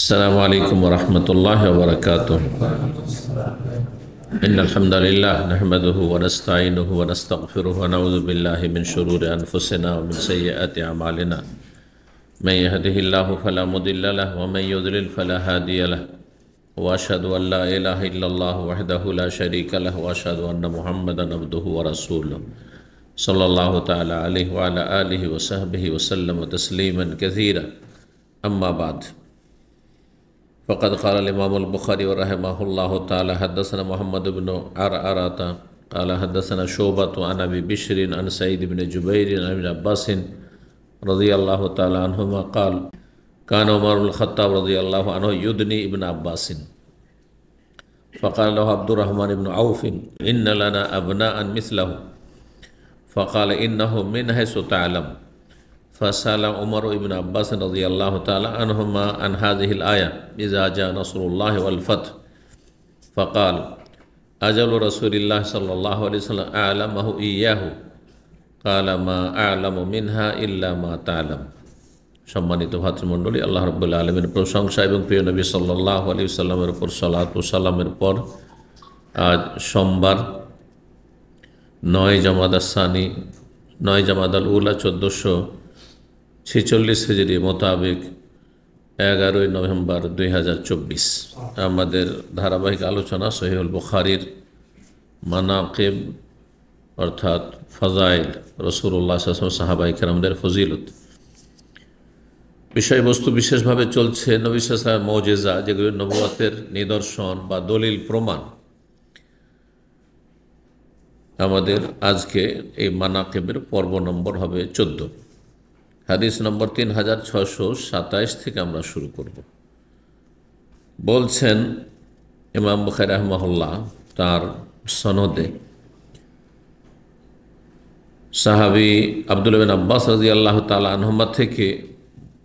السلام عليكم ورحمة الله وبركاته. إن الحمد لله نحمده ونستعينه ونستغفره ونعوذ بالله من شرور أنفسنا ومن سيئات أعمالنا. من يهده الله فلا مضل له ومن يضلل فلا هادي له. وأشهد أن لا إله إلا الله وحده لا شريك له وأشهد أن محمدا عبده ورسوله صلى الله تعالى عليه وعلى آله وصحبه وسلم تسليما كثيرا. أما بعد، فقد قال الإمام البخاري رحمه الله تعالى حدثنا محمد بن عرعرة قال حدثنا شعبة عن أبي بشر عن سعيد بن جبير عن ابن عباس رضي الله تعالى عنهما قال كان عمر بن الخطاب رضي الله عنه يدني ابن عباس فقال له عبد الرحمن بن عوف إن لنا أبناء مثله فقال إنه من حيث تعلم. فسأل عمر بن عباس رضي الله تعالى عنهما عن هذه الآية إذا جاء نصر الله والفتح فقال أجل رسول الله صلى الله عليه وسلم أعلمه إياه قال ما أعلم منها إلا ما تعلم. সম্মানিত ভাতৃমণ্ডলী, আল্লাহ রাব্বুল আলামিনের প্রশংসা এবং প্রিয় নবী সাল্লাল্লাহু আলাইহি ওয়াসাল্লামের উপর সালাত ও সালামের পর আজ সোমবার 9 জামাদাল উলা 1446 হিজরি মোতাবেক 11 নভেম্বর 2024 আমাদের ধারাবাহিক আলোচনা সহিহুল বুখারীর মানাকিব অর্থাৎ ফজাইল রাসূলুল্লাহ সাল্লাল্লাহু আলাইহি ওয়াসাল্লাম সাহাবায়ে কেরামদের ফজিলত বিষয়বস্তু বিশেষভাবে চলছে নবী সাল্লাল্লাহু আলাইহি ওয়াসাল্লামের মুজিজা, যেগুলো নবুয়তের নিদর্শন বা দলিল প্রমাণ। আমাদের আজকে এই মানাকিবের পর্ব নম্বর হবে 14, হাদিস নম্বর 3627 থেকে আমরা শুরু করব। বলছেন ইমাম বুখারী রাহিমাহুল্লাহ তার সনদে সাহাবী আব্দুল্লাহ বিন আব্বাস রাদিয়াল্লাহু তাআলা আনহুমা থেকে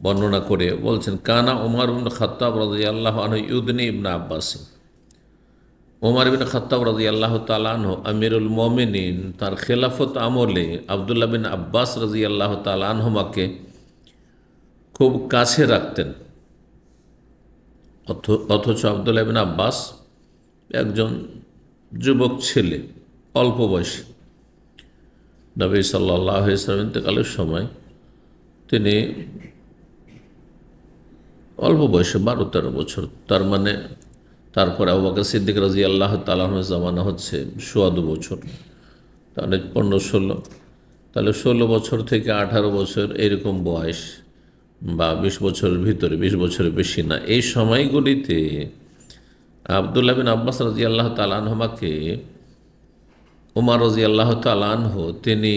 বর্ণনা করে বলছেন কানা উমর ইবনে খাত্তাব রাদিয়াল্লাহু আনহু ইউদনি ইবনে আব্বাস। ওমর বিন খাত্তাব রাদিয়াল্লাহু তাআলা আনহু আমিরুল মুমিনিন, তার খেলাফত আমলে আব্দুল্লাহ বিন আব্বাস রাদিয়াল্লাহু তাআলা আনহুমাকে খুব কাছে রাখতেন। অথচ আব্দুল্লাহ বিন আব্বাস একজন যুবক ছেলে, অল্প বয়সী। নবী সাল্লাল্লাহু আলাইহি ওয়াসাল্লাম ইন্তেকালের সময় তিনি অল্প বয়সে 12-13 বছর, তার মানে তারপরে আবু বকর সিদ্দিক রাদিয়াল্লাহু তাআলা আনহুর জামানা হচ্ছে 14 বছর, তাহলে 15-16, তাহলে 16 বছর থেকে 18 বছর এরকম বয়স বা 20 বছরের ভিতরে, 20 বছরের বেশি না। এই সময়গুলিতে আব্দুল্লাহ বিন আব্বাস রাদিয়াল্লাহু তাআলা আনহুমাকে উমর রাদিয়াল্লাহু তাআলা আনহু তিনি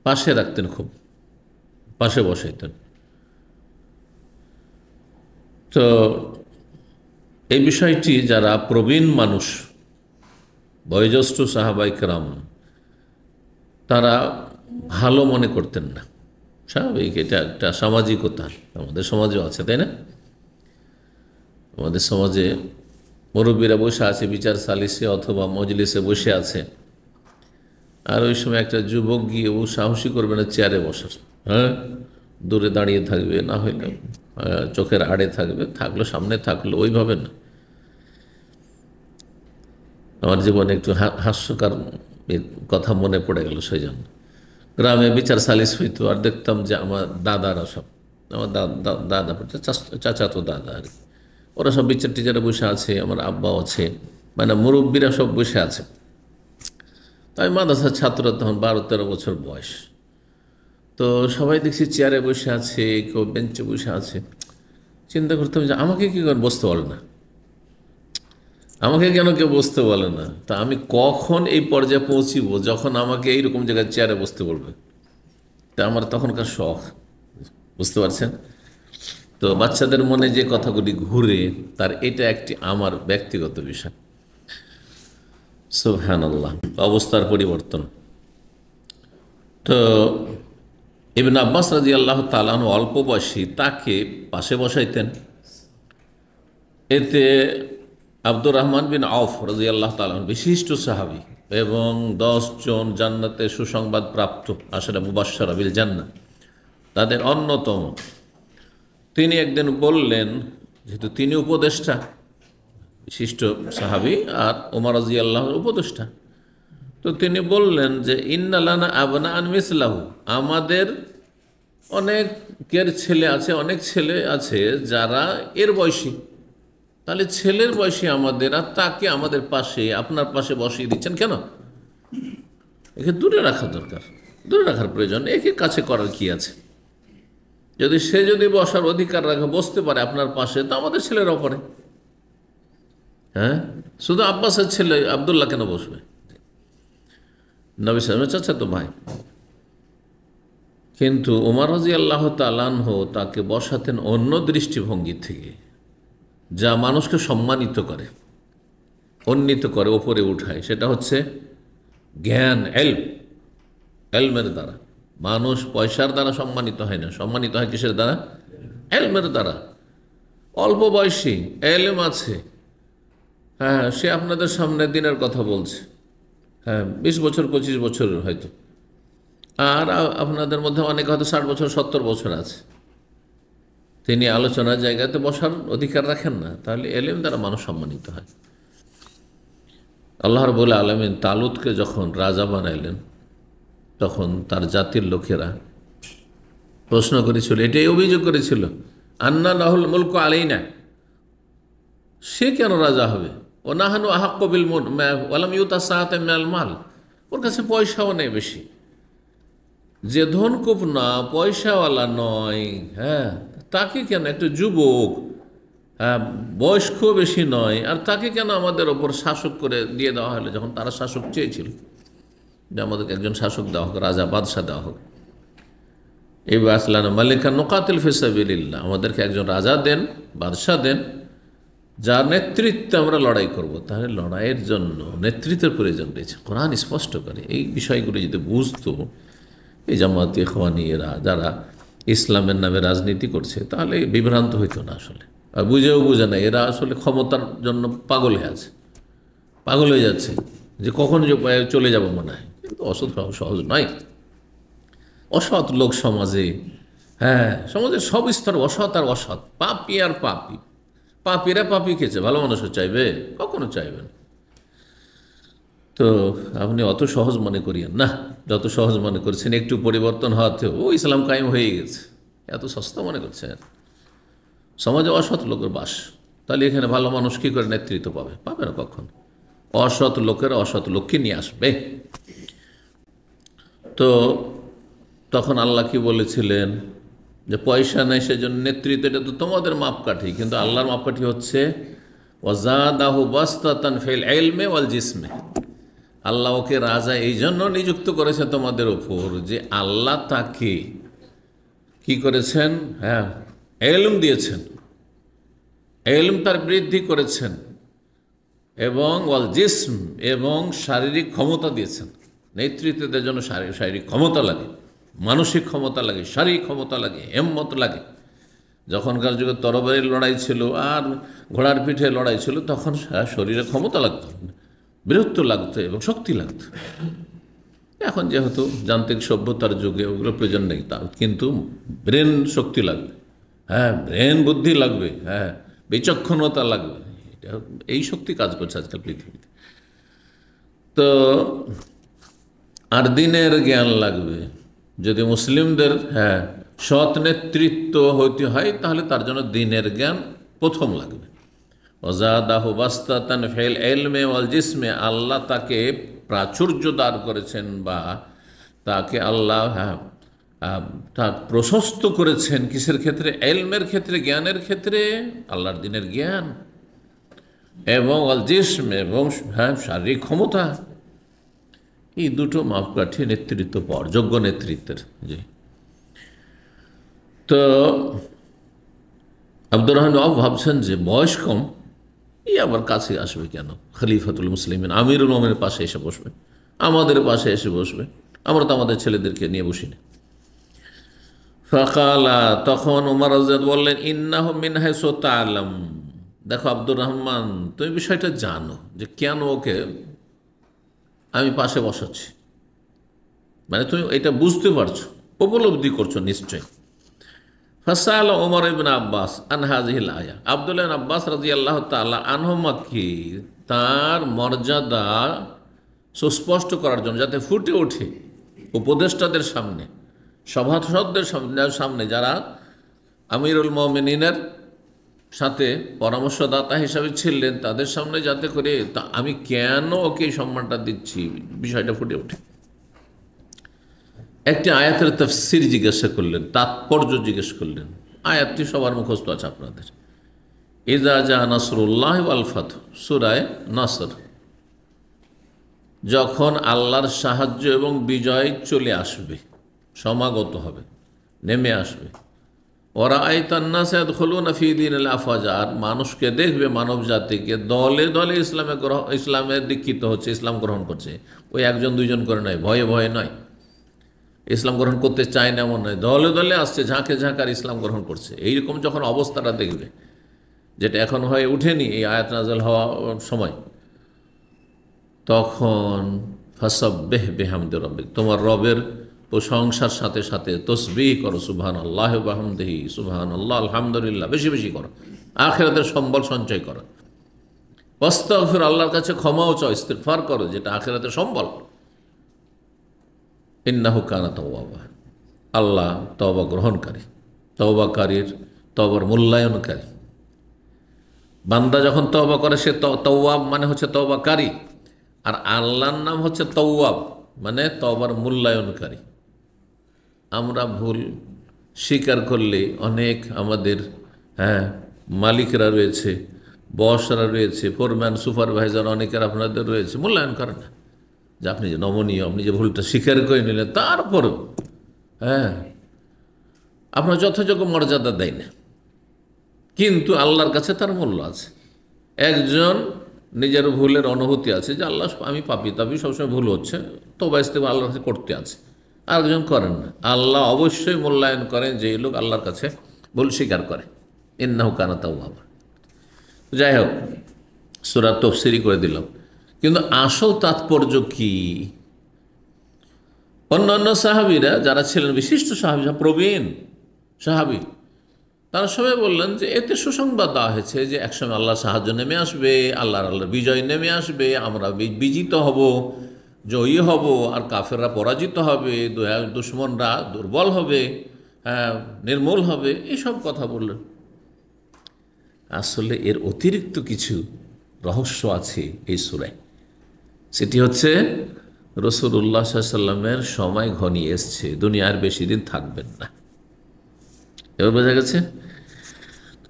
পাশে রাখতেন, খুব পাশে বসাইতেন। তো এই বিষয়টি যারা প্রবীণ মানুষ, বয়োজ্যেষ্ঠ সাহাবায়ে কেরাম, তারা ভালো মনে করতেন না। স্বাভাবিক, এটা একটা সামাজিকতা, আমাদের সমাজেও আছে, তাই না? আমাদের সমাজে মুরব্বীরা বসে আছে বিচার সালিসে অথবা মজলিসে বসে আছে, আর ওই সময় একটা যুবক গিয়ে ও সাহসী করবে না চেয়ারে বসার, দূরে দাঁড়িয়ে থাকবে, না হইলে চোখের আড়ে থাকবে, থাকলো সামনে থাকলো, ওইভাবে না। আমার জীবনে একটু হাস্যকর কথা মনে পড়ে গেল। সেই জন্য গ্রামে বিচার সালিস হইতো, আর দেখতাম যে আমার দাদারা সব, আমার দাদা চাচাতো দাদা আর কি, ওরা সব বিচার টিচারে বসে আছে, আমার আব্বাও আছে, মানে মুরব্বীরা সব বসে আছে। তাই মাদ্রাসার ছাত্র, তখন 12-13 বছর বয়স। তো সবাই দেখছি চেয়ারে বসে আছে, কেউ বেঞ্চে বসে আছে। চিন্তা করতাম যে আমাকে কি করে বসতে বলে না, আমাকে কেন কেউ বসতে বলে না? তা আমি কখন এই পর্যায়ে পৌঁছিব যখন আমাকে এইরকম জায়গায় চেয়ারে বসতে বলবে? তা আমার তখনকার শখ, বুঝতে পারছেন? তো বাচ্চাদের মনে যে কথাগুলি ঘুরে, তার এটা একটি আমার ব্যক্তিগত বিষয়। সুবহানাল্লাহ, অবস্থার পরিবর্তন। তো ইবনে আব্বাস রাদিয়াল্লাহু তাআলা আনহু অল্প বয়সী, তাকে পাশে বসাইতেন। এতে আব্দুর রহমান বিন আউফ রাদিয়াল্লাহু তাআলা বিশিষ্ট সাহাবী এবং 10 জন জান্নাতে সুসংবাদ প্রাপ্ত আশারা মুবাশশারা বিল জান্নাহ, তাদের অন্যতম। তিনি একদিন বললেন যেহেতু তিনি উপদেষ্টা, বিশিষ্ট সাহাবী, আর ওমর রাদিয়াল্লাহু উপদেষ্টা, তো তিনি বললেন যে ইন্না লানা আবনাআন মিসলাহু, আমাদের অনেকের ছেলে আছে, অনেক ছেলে আছে যারা এর বয়সী, তাহলে ছেলের বয়সী আমাদের, আর তাকে আমাদের পাশে, আপনার পাশে বসিয়ে দিচ্ছেন কেন? একে দূরে রাখা দরকার, দূরে রাখার প্রয়োজন, একে কাছে করার কি আছে? যদি সে যদি বসার অধিকার রাখে, বসতে পারে আপনার পাশে, তো আমাদের ছেলেরাও পারে। হ্যাঁ, শুধু আব্বাসের ছেলে আব্দুল্লাহ কেন বসবে? নবী সাল্লাল্লাহু আলাইহি ওয়াসাল্লাম তো ভাই। কিন্তু ওমর রাদিয়াল্লাহু তাআলা আনহু তাকে বসাতেন অন্য দৃষ্টিভঙ্গি থেকে, যা মানুষকে সম্মানিত করে, উন্নীত করে, ওপরে উঠায়। সেটা হচ্ছে জ্ঞান, এলমের দ্বারা। মানুষ পয়সার দ্বারা সম্মানিত হয় না, সম্মানিত হয় কিসের দ্বারা? এলমের দ্বারা। অল্প বয়সী, এলম আছে, হ্যাঁ, সে আপনাদের সামনে দিনের কথা বলছে, হ্যাঁ, 20 বছর 25 বছরের হয়তো, আর আপনাদের মধ্যে অনেক হয়তো 60 বছর 70 বছর আছে, তিনি আলোচনার জায়গাতে বসার অধিকার রাখেন না, তাহলে এলেম দ্বারা মানুষ সম্মানিত হয়। আল্লাহ রাব্বুল আলামিন তালুতকে যখন রাজা বানাইলেন, তখন তার জাতির লোকেরা প্রশ্ন করেছিল, এটাই অভিযোগ করেছিল, আন্না লাহুল মুলকু আলাইনা, সে কেন রাজা হবে? ও নাহানু আহাক্কু বিল মুলক ওয়ালাম ইউতা সাআতাম মিনাল মাল, ওর কাছে পয়সাও নেই বেশি, যে ধনকুপ না, পয়সাওয়ালা নয়, হ্যাঁ, তাকে কেন, একটা যুবক, হ্যাঁ, বয়স্ক বেশি নয়, আর তাকে কেন আমাদের ওপর শাসক করে দিয়ে দেওয়া হলো, যখন তারা শাসক চেয়েছিল যে আমাদেরকে একজন শাসক দেওয়া হোক, রাজা বাদশাহ দেওয়া হোক। এই আসলানা মালিকা নুকাতিল ফি সাবিলিল্লাহ, আমাদেরকে একজন রাজা দেন, বাদশাহ দেন, যার নেতৃত্বে আমরা লড়াই করব। তাহলে লড়াইয়ের জন্য নেতৃত্বের প্রয়োজন রয়েছে, কোরআন স্পষ্ট করে। এই বিষয়গুলো যদি বুঝতো এই জামায়াত ইখওয়ানি এরা, যারা ইসলামের নামে রাজনীতি করছে, তাহলে বিভ্রান্ত হইতো না আসলে। আর বুঝেও বুঝে না, এরা আসলে ক্ষমতার জন্য পাগল হয়ে আছে, পাগল হয়ে যাচ্ছে, যে কখন যে চলে যাব মনে হয়। কিন্তু অসৎ সহজ নয়। অসৎ লোক সমাজে, হ্যাঁ, সমাজের সব স্তর অসৎ আর অসৎ, পাপি আর পাপি। পাপিরা পাপি খেয়েছে, ভালো মানুষও চাইবে? কখনো চাইবে না। তো আপনি অত সহজ মনে করিয়েন না, যত সহজ মনে করছেন একটু পরিবর্তন হওয়াতেও ও ইসলাম কায়েম হয়ে গেছে, এত সস্তা মনে করছেন। সমাজে অসৎ লোকের বাস, তাহলে এখানে ভালো মানুষ কী করে নেতৃত্ব পাবে? পাবে না কখন। অসৎ লোকেরা অসৎ লোককে নিয়ে আসবে। তো তখন আল্লাহ কি বলেছিলেন যে পয়সা নেই সেজন্য নেতৃত্ব, এটা তো তোমাদের মাপকাঠি, কিন্তু আল্লাহর মাপকাঠি হচ্ছে ওয়াজাদাহু বাসতাতান ফিল ইলমি ওয়াল জিসমে। আল্লাহ ওকে রাজা এই জন্য নিযুক্ত করেছে তোমাদের ওপর যে আল্লাহ তাকে কি করেছেন? হ্যাঁ, এলম দিয়েছেন, এলম তার বৃদ্ধি করেছেন, এবং ওয়াল জিসম, এবং শারীরিক ক্ষমতা দিয়েছেন। নেতৃত্বের জন্য শারীরিক ক্ষমতা লাগে, মানসিক ক্ষমতা লাগে, শারীরিক ক্ষমতা লাগে, হিম্মত লাগে। যখনকার যুগে তরবারির লড়াই ছিল আর ঘোড়ার পিঠে লড়াই ছিল, তখন শরীরে ক্ষমতা লাগতো, বীরত্ব লাগতো এবং শক্তি লাগতো। এখন যেহেতু যান্ত্রিক সভ্যতার যুগে ওগুলো প্রয়োজন নেই, তা কিন্তু ব্রেন শক্তি লাগবে, হ্যাঁ, ব্রেন বুদ্ধি লাগবে, হ্যাঁ, বিচক্ষণতা লাগবে। এটা এই শক্তি কাজ করছে আজকাল পৃথিবীতে। তো আর দিনের জ্ঞান লাগবে। যদি মুসলিমদের, হ্যাঁ, সৎ নেতৃত্ব হইতে হয়, তাহলে তার জন্য দিনের জ্ঞান প্রথম লাগবে। ওয়াজাদাহু বাসতাতান ফিল ইলমি ওয়াল জিসমে, আল্লাহ তাকে প্রাচুর্য দান করেছেন, বা তাকে আল্লাহ, হ্যাঁ, তা প্রশস্ত করেছেন। কিসের ক্ষেত্রে? ইলমের ক্ষেত্রে, জ্ঞানের ক্ষেত্রে, আল্লাহর দিনের জ্ঞান, এবং ওয়াল জিসম, এবং হ্যাঁ, শারীরিক ক্ষমতা। এই দুটো মাপকাঠি নেতৃত্ব পাওয়ার, যোগ্য নেতৃত্বের। জি। তো আব্দুর রহমান আউফ ভাবছেন যে বয়স কম, এই আবার কাছে আসবে কেন? খলিফাতুল মুসলিমিন, আমিরুল মোমিনের পাশে এসে বসবে, আমাদের পাশে এসে বসবে, আমরা তো আমাদের ছেলেদেরকে নিয়ে বসি না। ফাকালা, তখন ওমর রাদিয়াল্লাহু বললেন, ইন্নাহু মিন হাইসু তা'লাম, দেখো আব্দুর রহমান, তুমি বিষয়টা জানো যে কেন ওকে আমি পাশে বসাচ্ছি, মানে তুমি এটা বুঝতে পারছো, উপলব্ধি করছো নিশ্চয়। ফাসাল ওমর ইবনে আব্বাস আন হাযিহিল আয়া, আব্দুল্লাহ ইবনে আব্বাস রাদিয়াল্লাহু তাআলা আনহুমা কি তার মর্যাদা সুস্পষ্ট করার জন্য, যাতে ফুটে ওঠে উপদেষ্টাদের সামনে, সভাসদদের সামনে, যারা আমিরুল মুমিনিনের সাথে পরামর্শদাতা হিসাবে ছিলেন, তাদের সামনে যাতে করে আমি কেন ওকে এই সম্মানটা দিচ্ছি বিষয়টা ফুটে ওঠে। একটি আয়াতের তাফসীর জিজ্ঞাসা করলেন, তাৎপর্য জিজ্ঞেস করলেন। আয়াতটি সবার মুখস্থ আছে আপনাদের। ইযা জা নাসরুল্লাহি ওয়াল ফাতহু, সূরা নাসর, যখন আল্লাহর সাহায্য এবং বিজয় চলে আসবে, সমাগত হবে, নেমে আসবে। ওরা আইতান নাস ইয়াদখুলুনা ফি দীনিল আফওয়াজা, আর মানুষকে দেখবে, মানব জাতিকে দলে দলে ইসলামে দীক্ষিত হচ্ছে, ইসলাম গ্রহণ করছে। ওই একজন দুইজন করে নয়, ভয়ে ভয়ে নয়, ইসলাম গ্রহণ করতে চায় না এমন নয়, দলে দলে আসছে, ঝাঁকে ঝাঁকার ইসলাম গ্রহণ করছে। এইরকম যখন অবস্থাটা দেখবে, যেটা এখন হয়ে ওঠেনি এই আয়াত নাযিল হওয়ার সময়, তখন ফাসাব্বিহ বিহামদি রাব্বিক, তোমার রবের প্রশংসার সাথে সাথে তসবিহ করো, সুবহানাল্লাহ ওয়া বিহামদিহি, সুবহানাল্লাহ, আলহামদুলিল্লাহ, বেশি বেশি করো, আখিরাতের সম্বল সঞ্চয় করো। ওয়াস্তাগফির, আল্লাহর কাছে ক্ষমাও চাও, ইস্তিগফার করো, যেটা আখিরাতের সম্বল। ইন্নাহু কানা তাওয়াবা, আল্লাহ তওবা গ্রহণকারী, তওবাকারীর তওবার মূল্যায়নকারী। বান্দা যখন তওবা করে সে তাওয়াব মানে হচ্ছে তওবাকারী, আর আল্লাহর নাম হচ্ছে তাওয়াব মানে তওবার মূল্যায়নকারী। আমরা ভুল স্বীকার করলে অনেক আমাদের মালিকরা রয়েছে, বসরা রয়েছে, ফোরম্যান, সুপারভাইজার, অনেকের আপনাদের রয়েছে, মূল্যায়ন করে না, যে আপনি যে নমনীয়, আপনি যে ভুলটা স্বীকার করে নিলেন, তারপরেও আপনার যথাযোগ্য মর্যাদা দেয় না। কিন্তু আল্লাহর কাছে তার মূল্য আছে। একজন নিজের ভুলের অনুভূতি আছে যে আল্লাহ, আমি পাপি তাপি, সবসময় ভুল হচ্ছে, তওবা ইস্তেগফার আল্লাহর কাছে করতে আছে, আরেকজন করেন না। আল্লাহ অবশ্যই মূল্যায়ন করেন যে লোক আল্লাহর কাছে ভুল স্বীকার করে। ইন্নাহু কানা তাওয়াবা। যাই হোক, সূরা তাফসীরি করে দিলাম, কিন্তু আসল তাৎপর্য কি? অন্যান্য সাহাবীরা যারা ছিলেন বিশিষ্ট সাহাবী, প্রবীণ সাহাবী, তারা সবাই বললেন যে এতে সুসংবাদ দেওয়া হয়েছে যে একসময় আল্লাহর সাহায্য নেমে আসবে, আল্লাহর বিজয় নেমে আসবে, আমরা বিজিত হব, জয়ী হব, আর কাফেররা পরাজিত হবে, দুশ্মনরা দুর্বল হবে, নির্মূল হবে, এইসব কথা বললেন। আসলে এর অতিরিক্ত কিছু রহস্য আছে এই সূরায়। সেটি হচ্ছে রাসূলুল্লাহ সাল্লাল্লাহু আলাইহি ওয়াসাল্লামের সময় ঘনিয়ে এসছে, দুনিয়ার বেশি দিন থাকবেন না। এবার বোঝা গেছে।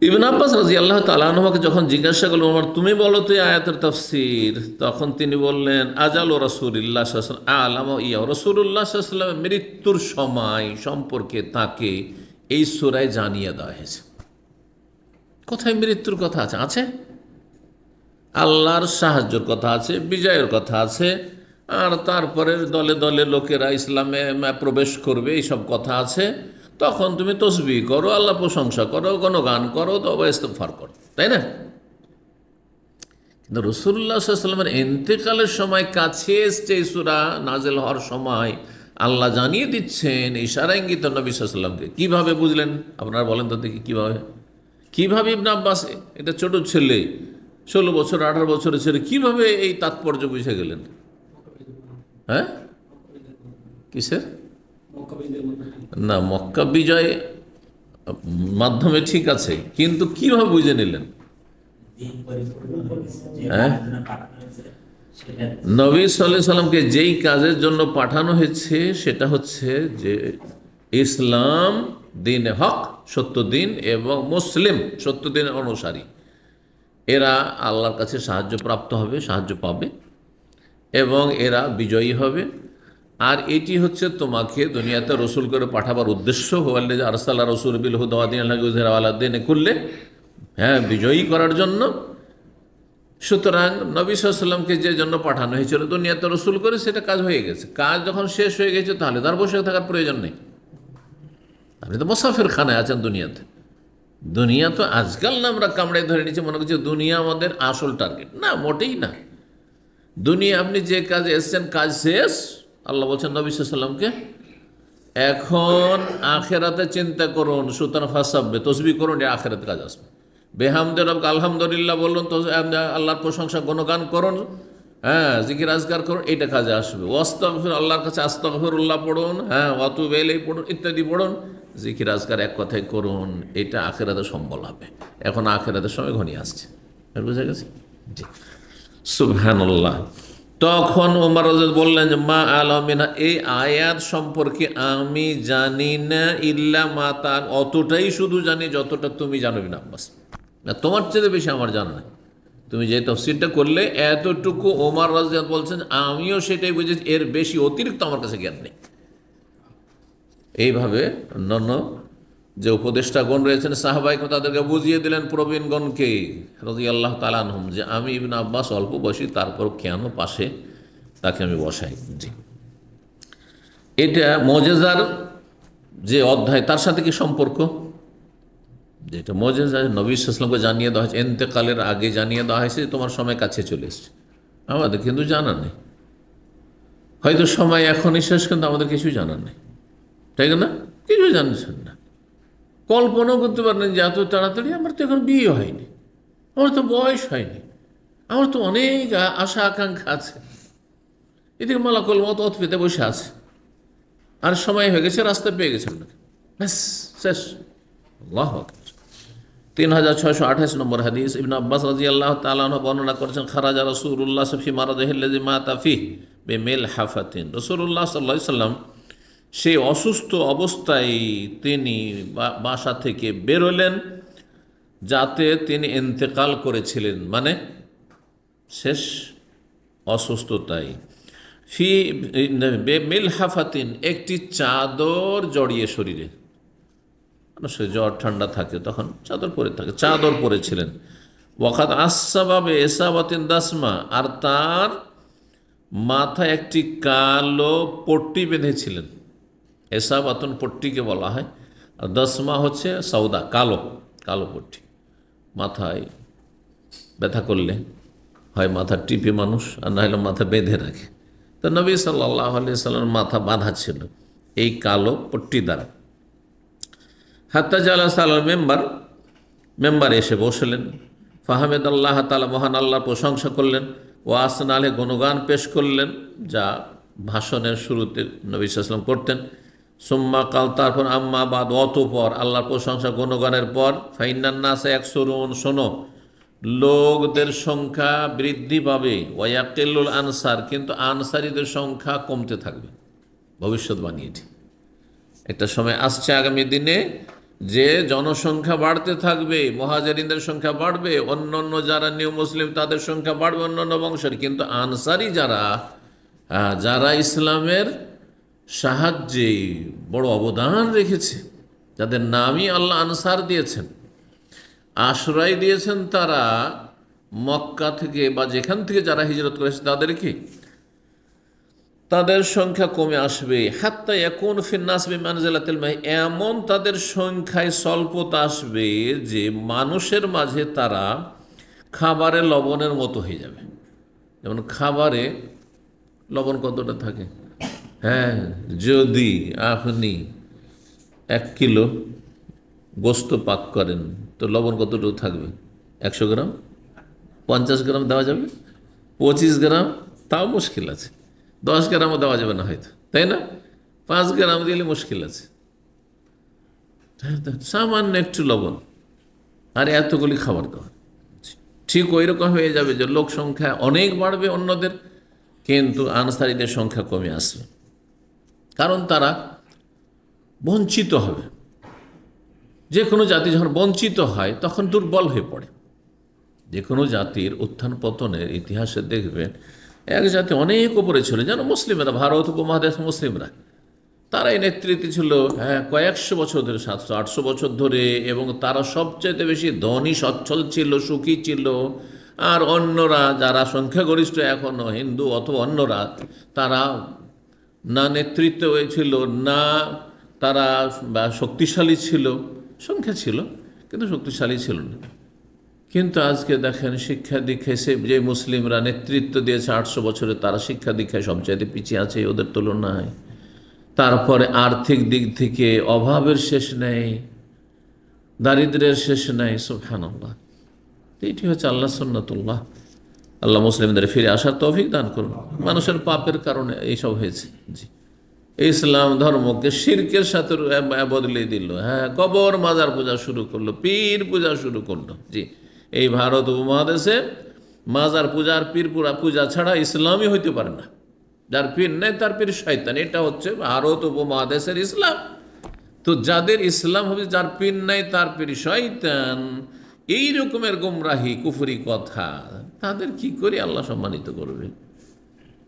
ইবনে আব্বাস রাদিয়াল্লাহু তাআলা আনহুকে যখন জিজ্ঞাসা করল, ওমর তুমি বলো তো এই আয়াতের তাফসীর, তখন তিনি বললেন, আজাল রাসূলুল্লাহ সাল্লাল্লাহু আলাইহি ওয়াসাল্লাম আলামু ইয়া, রাসূলুল্লাহ সাল্লাল্লাহু আলাইহি ওয়াসাল্লামের মৃত্যুর সময় সম্পর্কে তাকে এই সূরায় জানিয়ে দেওয়া হয়েছে। কোথায় মৃত্যুর কথা আছে? আছে আল্লাহর সাহায্যের কথা আছে, বিজয়ের কথা আছে, আর তারপরে দলে দলে লোকেরা ইসলামে প্রবেশ করবে, এইসব কথা আছে। তখন তুমি তসবিহ করো, আল্লাহ প্রশংসা করো, গণগান করো, তওবা ইস্তিগফার করো, তাই না? কিন্তু রাসূলুল্লাহ সাল্লাল্লাহু আলাইহি ওয়াসাল্লামের ইন্তেকালের সময় কাছে এসছে এই সূরা নাযিল হওয়ার সময়, আল্লাহ জানিয়ে দিচ্ছেন ইশারা ইঙ্গিত নবী সাল্লাল্লাহু আলাইহি ওয়াসাল্লামকে। কীভাবে বুঝলেন আপনারা বলেন তো দেখি? কীভাবে ইবনে আব্বাস, এটা ছোট ছেলে, 16 বছর 18 বছরের ছেলে, কীভাবে এই তাৎপর্য বুঝে গেলেন? কিসের? না, মক্কা বিজয় মাধ্যমে ঠিক আছে, কিন্তু কিভাবে বুঝে নিলেন? নবী সাল্লাল্লাহু আলাইহি সাল্লামকে যেই কাজের জন্য পাঠানো হয়েছে সেটা হচ্ছে যে ইসলাম দিনে হক, সত্য দিন, এবং মুসলিম সত্য দিনের অনুসারী, এরা আল্লাহর কাছে সাহায্য প্রাপ্ত হবে, সাহায্য পাবে, এবং এরা বিজয়ী হবে। আর এটি হচ্ছে তোমাকে দুনিয়াতে রসুল করে পাঠাবার উদ্দেশ্য, হুয়াল্লাযী আরসালা রাসূলাহু বিল হুদা ওয়া দীনিল হাক্কি লিইয়ুযহিরাহু আলা দীনি কুল্লি, বিজয়ী করার জন্য। সুতরাং নবী সাল্লাল্লাহু আলাইহি ওয়াসাল্লামকে যে জন্য পাঠানো হয়েছিল দুনিয়াতে রসুল করে, সেটা কাজ হয়ে গেছে। কাজ যখন শেষ হয়ে গেছে, তাহলে তার বসে থাকার প্রয়োজন নেই। আপনি তো মুসাফির খানায় আছেন দুনিয়াতে। দুনিয়া তো আজকাল না আমরা কামড়ায় ধরে নিচ্ছি, মনে করছি দুনিয়া আমাদের আসল টার্গেট। না, মোটেই না। দুনিয়া আপনি যে কাজে এসছেন, কাজ শেষ। আল্লাহ বলছেন নবী সাল্লাল্লাহু আলাইহি ওয়াসাল্লামকে এখন আখেরাতে চিন্তা করুন, সুতরাং ফাসাব্বে তসবি করুন, এটা আখেরাতে কাজ আসবে। বেহামদে রব্বিকা আলহামদুলিল্লাহ বলুন, তো আল্লাহর প্রশংসা গুণগান করুন, হ্যাঁ, জিকির আজকার করুন, এইটা কাজে আসবে। ওয়াস্তাগফির, আল্লাহর কাছে আস্তাগফিরুল্লাহ পড়ুন, হ্যাঁ, ওয়াতুবু ইলাইহি পড়ুন, ইত্যাদি পড়ুন, জিকির আজকার এক কথায় করুন, এটা আখেরাতে সম্বল হবে। এখন আখেরাতের সময় ঘনিয়ে আসছে, বুঝা গেছে? জি, সুবহানাল্লাহ। তখন ওমর রাদিয়াল্লাহু বললেন যে মা আলামিনা, এই আয়াত সম্পর্কে আমি জানি না ইল্লা মা তা, অতটাই শুধু জানি যতটা তুমি জানো ইবনে আব্বাস, না তোমার চেয়ে বেশি আমার জানা নাই। তুমি যে তাফসীরটা করলে এতটুকু ওমর রাদিয়াল্লাহু বলছেন, আমিও সেটাই বুঝেছি, এর বেশি অতিরিক্ত আমার কাছে জ্ঞান নেই। এইভাবে অন্যান্য যে উপদেষ্টাগণ রয়েছেন সাহাবাইকে তাদেরকে বুঝিয়ে দিলেন, প্রবীণগণকে রাদিয়াল্লাহু তাআলা আনহুম, যে আমি ইবনে আব্বাস অল্প বয়সী, তারপর কেন পাশে তাকে আমি বসাই। জি, এটা মুজিজার যে অধ্যায়, তার সাথে কি সম্পর্ক? যেটা মুজিজা, নবী সাল্লাল্লাহু আলাইহি ওয়াসাল্লামকে জানিয়ে দেওয়া হয়েছে, ইন্তেকালের আগে জানিয়ে দেওয়া হয়েছে তোমার সময় কাছে চলে এসেছে, আমাদের কিন্তু জানা নেই। হয়তো সময় এখনই শেষ, কিন্তু আমাদের কিছুই জানার নেই, তাই না? কিছুই জানছেন না, কল্পনাও করতে পারেন যে এত তাড়াতাড়ি, আমার তো এখন বিয়ে হয়নি, আমার তো বয়স হয়নি, আমার তো অনেক আশা আকাঙ্ক্ষা আছে, এদিকে মালাকুল মত অত পেতে বসে আছে, আর সময় হয়ে গেছে, রাস্তা পেয়ে গেছেন না, ব্যাস শেষ। আল্লাহু আকবার। 3628 নম্বর হাদিস, ইবনে আব্বাস রাদিয়াল্লাহু তাআলা আনহু বর্ণনা করেছেন, খারাজা রাসূলুল্লাহ ফি মারাদিহিল্লাযী মাতা ফিহি বিমিলহাফাতিন, রাসূলুল্লাহ সাল্লাল্লাহু আলাইহি ওয়াসাল্লাম সেই অসুস্থ অবস্থায় তিনি বাসা থেকে বেরোলেন, যাতে তিনি ইন্তেকাল করেছিলেন, মানে শেষ অসুস্থতায়। ফি মিলহাফাতিন, একটি চাদর জড়িয়ে শরীরে, মানুষের জ্বর ঠান্ডা থাকে তখন চাদর পরে থাকে, চাদর পরেছিলেন। ওয়াকাদ আসসাবাবে এসাবাতিন দাসমা, আর তার মাথায় একটি কালো পট্টি বেঁধেছিলেন। এসাবাতুন পট্টিকে বলা হয়, আর দসমা হচ্ছে সৌদা, কালো কালো পট্টি। মাথায় ব্যথা করলে হয় মাথা টিপে মানুষ, আর না হলে মাথা বেঁধে রাখে। তো নবী সাল্লাল্লাহু আলাইহি সাল্লামের মাথা বাঁধা ছিল এই কালো পট্টি দ্বারা। হাত্তা জালাসা আলাল মেম্বার, মেম্বারে এসে বসলেন। ফাহামেদ আল্লাহ তাআলা, মহান আল্লাহর প্রশংসা করলেন। ও আসনা আলে, গুণগান পেশ করলেন, যা ভাষণের শুরুতে নবী সাল্লাল্লাহু আলাইহি ওয়াসাল্লাম করতেন। সুম্মা কাল, তারপর আম্মা বাদ, অতঃপর, আল্লাহর প্রশংসা গুণগানের পর, ফাইন্নান নাসা ইয়াকসুরুন, শোনো, লোকদের সংখ্যা বৃদ্ধি পাবে, ওয়াকিল্লুল আনসার, কিন্তু আনসারীদের সংখ্যা কমতে থাকবে। ভবিষ্যৎবাণী এটি, একটা সময় আসছে আগামী দিনে যে জনসংখ্যা বাড়তে থাকবে, মুহাজিরিনদের সংখ্যা বাড়বে, অন্যান্য যারা নিউ মুসলিম তাদের সংখ্যা বাড়বে, অন্যান্য বংশের, কিন্তু আনসারি যারা, যারা ইসলামের সাহায্যে বড় অবদান রেখেছে, যাদের নামই আল্লাহ আনসার দিয়েছেন, আশ্রয় দিয়েছেন, তারা মক্কা থেকে বা যেখান থেকে যারা হিজরত করেছে তাদেরকে, তাদের সংখ্যা কমে আসবে। হাত্তা ইয়াকুন ফিন্নাস বিমানজিলাতিল মাই, এমন তাদের সংখ্যায় স্বল্পতা আসবে যে মানুষের মাঝে তারা খাবারে লবণের মতো হয়ে যাবে। যেমন খাবারে লবণ কতটা থাকে, হ্যাঁ, যদি আপনি 1 কিলো গোস্ত পাক করেন তো লবণ কতটুকু থাকবে? 100 গ্রাম, 50 গ্রাম দেওয়া যাবে, 25 গ্রাম তাও মুশকিল আছে, 10 গ্রামও দেওয়া যাবে না হয়তো, তাই না? 5 গ্রাম দিলে মুশকিল আছে, সামান্য একটু লবণ আর এতগুলি খাবার দেওয়া। ঠিক ওই রকম হয়ে যাবে যে লোক সংখ্যা অনেক বাড়বে অন্যদের, কিন্তু আনসারীদের সংখ্যা কমে আসবে, কারণ তারা বঞ্চিত হবে। যে কোনো জাতি যখন বঞ্চিত হয় তখন দুর্বল হয়ে পড়ে। যে কোনো জাতির উত্থান পতনের ইতিহাসে দেখবেন, এক জাতি অনেক উপরে ছিল, যেন মুসলিমরা, ভারত উপমহাদেশ মুসলিমরা, তারাই নেতৃত্বে ছিল, হ্যাঁ, কয়েকশো বছর ধরে, 700-800 বছর ধরে, এবং তারা সবচাইতে বেশি ধনী, সচ্ছল ছিল, সুখী ছিল। আর অন্যরা যারা সংখ্যাগরিষ্ঠ এখনও হিন্দু অথবা অন্যরা, তারা না নেতৃত্ব ছিল, না তারা শক্তিশালী ছিল, সংখ্যা ছিল কিন্তু শক্তিশালী ছিল না। কিন্তু আজকে দেখেন শিক্ষা দীক্ষায় যে মুসলিমরা নেতৃত্ব দিয়েছে 800 বছরে, তারা শিক্ষা দীক্ষায় সবচাইতে পিছিয়ে আছে ওদের তুলনায়। তারপরে আর্থিক দিক থেকে অভাবের শেষ নেই, দারিদ্র্যের শেষ নেই। সুবহানাল্লাহ। এটি হচ্ছে আল্লাহ সুন্নাতুল্লাহ। আল্লাহ মুসলিমদের ফিরে আসার তৌফিক দান করুন। মানুষের পাপের কারণে এইসব হয়েছে। জি, ইসলাম ধর্মকে শিরকের সাথে বদলে দিল। হ্যাঁ, কবর মাজার পূজা শুরু করলো, পীর পূজা শুরু করলো। জি, এই ভারত উপমহাদেশে মাজার পূজা আর পীর পূজা ছাড়া ইসলামই হইতে পারে না। যার পীর নেই তার পীর শয়তান, এটা হচ্ছে ভারত উপমহাদেশের ইসলাম। তো যাদের ইসলাম হবে, যার পীর নাই তার পীর শয়তান, এই রকমের গুমরাহি কুফরি কথা, তাদের কি করে আল্লাহ সম্মানিত করবেন?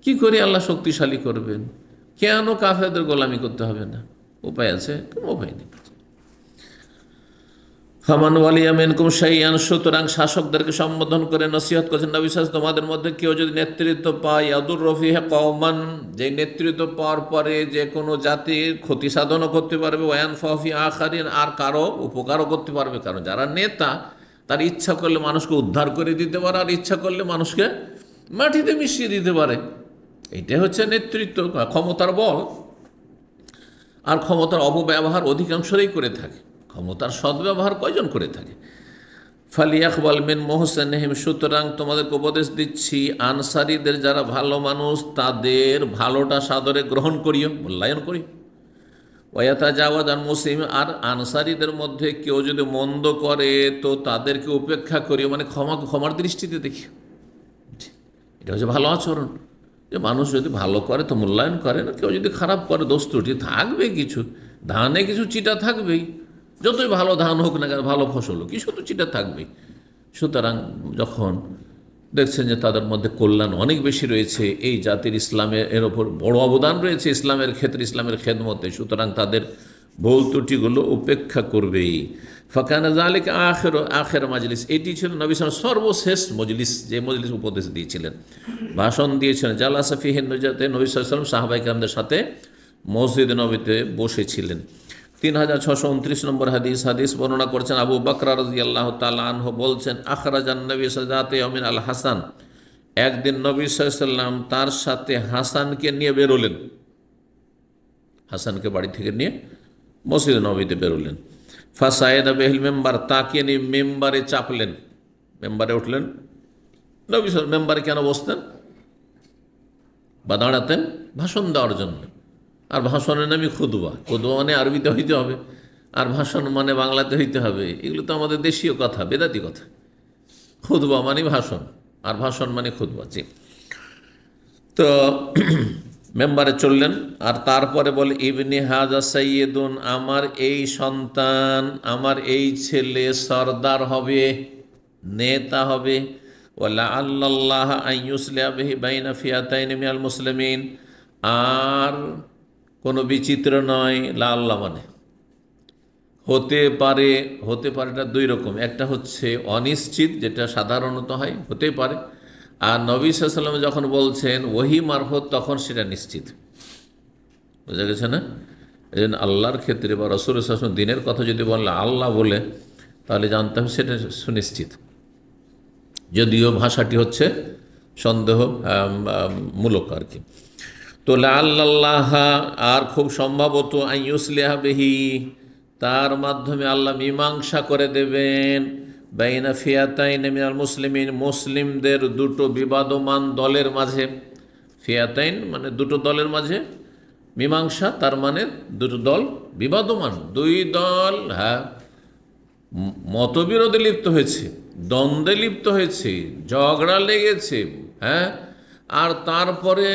কি করে আল্লাহ শক্তিশালী করবেন? কেন কাফেরদের গোলামি করতে হবে না? উপায় আছে? কোনো উপায় নেই। ফামান ওয়ালিয়া মিনকুম শাইআন, সুতরাং শাসকদেরকে সম্বোধন করে নসিহত করেছেন নবী সাল্লাল্লাহু আলাইহি ওয়াসাল্লাম, তোমাদের মধ্যে কেউ যদি নেতৃত্ব পায়, ইয়াদুররু ফিহি কওমান, যে নেতৃত্ব পাওয়ার পরে যে কোনো জাতির ক্ষতি সাধনও করতে পারবে, ওয়ায়ানফাউ ফি আখারিন, আর কারো উপকারও করতে পারবে। কারণ যারা নেতা, তার ইচ্ছা করলে মানুষকে উদ্ধার করে দিতে পারে, আর ইচ্ছা করলে মানুষকে মাটিতে মিশিয়ে দিতে পারে। এইটাই হচ্ছে নেতৃত্ব, ক্ষমতার বল। আর ক্ষমতার অপব্যবহার অধিকাংশই করে থাকে, ক্ষমতার সদ্ব্যবহার কয়জন করে থাকে? ফালিয়াকবাল মিন মুহসিনিহিম, সুতরাং তোমাদেরকে উপদেশ দিচ্ছি, আনসারীদের যারা ভালো মানুষ, তাদের ভালোটা সাদরে গ্রহণ করিও, মূল্যায়ন করি। ওয়াতাজাওয়াজ আন মুসলিম, আর আনসারীদের মধ্যে কেউ যদি মন্দ করে তো তাদেরকে উপেক্ষা করিও, মানে ক্ষমার দৃষ্টিতে দেখি। এটা হচ্ছে ভালো আচরণ, যে মানুষ যদি ভালো করে তো মূল্যায়ন করে না, কেউ যদি খারাপ করে দোষ ত্রুটি থাকবে, কিছু ধানে কিছু চিটা থাকবেই, যতই ভালো ধান হোক না কেন, ভালো ফসল হোক, কিছু তো চিটা থাকবেই। সুতরাং যখন দেখছেন যে তাদের মধ্যে কল্যাণ অনেক বেশি রয়েছে, এই জাতির ইসলামের এর ওপর বড় অবদান রয়েছে ইসলামের ক্ষেত্রে, ইসলামের খেদমতে, সুতরাং তাদের ভুল ত্রুটিগুলো উপেক্ষা করবেই। ফাকানা যালিকা আখির মাজলিস, এটি ছিল নবী সাল্লাল্লাহু আলাইহি ওয়াসাল্লাম সর্বশেষ মজলিস, যে মজলিস উপদেশ দিয়েছিলেন, ভাষণ দিয়েছিলেন। জালাসা ফিহি নবী সাল্লাল্লাহু আলাইহি ওয়াসাল্লাম সাহাবায়ে কেরামদের সাথে মসজিদ নববীতে বসেছিলেন। 3629 নম্বর হাদিস বর্ণনা করছেন আবু বকর রাদিয়াল্লাহু তাআলা আনহু, বলছেন, আখরাজান নবী সাল্লাল্লাহু আলাইহি ওয়াসাল্লাম আল হাসান, একদিন নবী সাল্লাল্লাহু আলাইহি ওয়াসাল্লাম তার সাথে হাসানকে নিয়ে বেরোলেন, হাসানকে বাড়ি থেকে নিয়ে মসজিদ নববীতে বেরোলেন। ফাসায়েদা বিহিল মেম্বার, তাকে নিয়ে মেম্বারে চাপলেন, মেম্বারে উঠলেন। নবী সাল্লাল্লাহু মেম্বারে কেন বসতেন বা দাঁড়াতেন? ভাষণ দেওয়ার জন্য। আর ভাষণের নামই খুতবা, খুতবা মানে আরবিতে হইতে হবে, আর ভাষণ মানে বাংলাতে হইতে হবে। এগুলো তো আমাদের দেশীয় কথা, বেদাতি কথা। খুতবা মানে ভাষণ, আর ভাষণ মানে খুতবা। জি, তো মেম্বারে চললেন, আর তারপরে বলে, ইবনি হাজা সাইয়্যিদুন, আমার এই সন্তান, আমার এই ছেলে সরদার হবে, নেতা হবে। ওয়ালা আল্লাহ আইয়ুসলিহা বিহি বাইনা ফিয়াতাইন মিনাল মুসলিমিন, আর কোনো বিচিত্র নয়। লা আল্লাহ মানে হতে পারে, হতে পারেটা দুই রকম, একটা হচ্ছে অনিশ্চিত, যেটা সাধারণত হয়, হতে পারে। আর নবী সাল্লাল্লাহু আলাইহি ওয়াসাল্লাম যখন বলছেন ওহী মারফত, তখন সেটা নিশ্চিত। বোঝা গেছে না? এই জন্য আল্লাহর ক্ষেত্রে বা রাসূল সাল্লাল্লাহু আলাইহি ওয়াসাল্লাম দিনের কথা যদি বলে আল্লাহ বলে, তাহলে জানতে হবে সেটা সুনিশ্চিত, যদিও ভাষাটি হচ্ছে সন্দেহ মূলক আর কি। তো লা আল্লাহ, আর খুব সম্ভবত আইয়ুসলিহা বিহি, তার মাধ্যমে আল্লাহ মীমাংসা করে দেবেন, বাইনা ফিয়াতাইন মিনাল মুসলিমিন, মুসলিমদের দুটো বিবাদমান দলের মাঝে। ফিয়াতাইন মানে দুটো দলের মাঝে, মীমাংসা তার মানে দুটো দল বিবাদমান, দুই দল, হ্যাঁ, মতবিরোধে লিপ্ত হয়েছে, দ্বন্দ্বে লিপ্ত হয়েছে, ঝগড়া লেগেছে, হ্যাঁ, আর তারপরে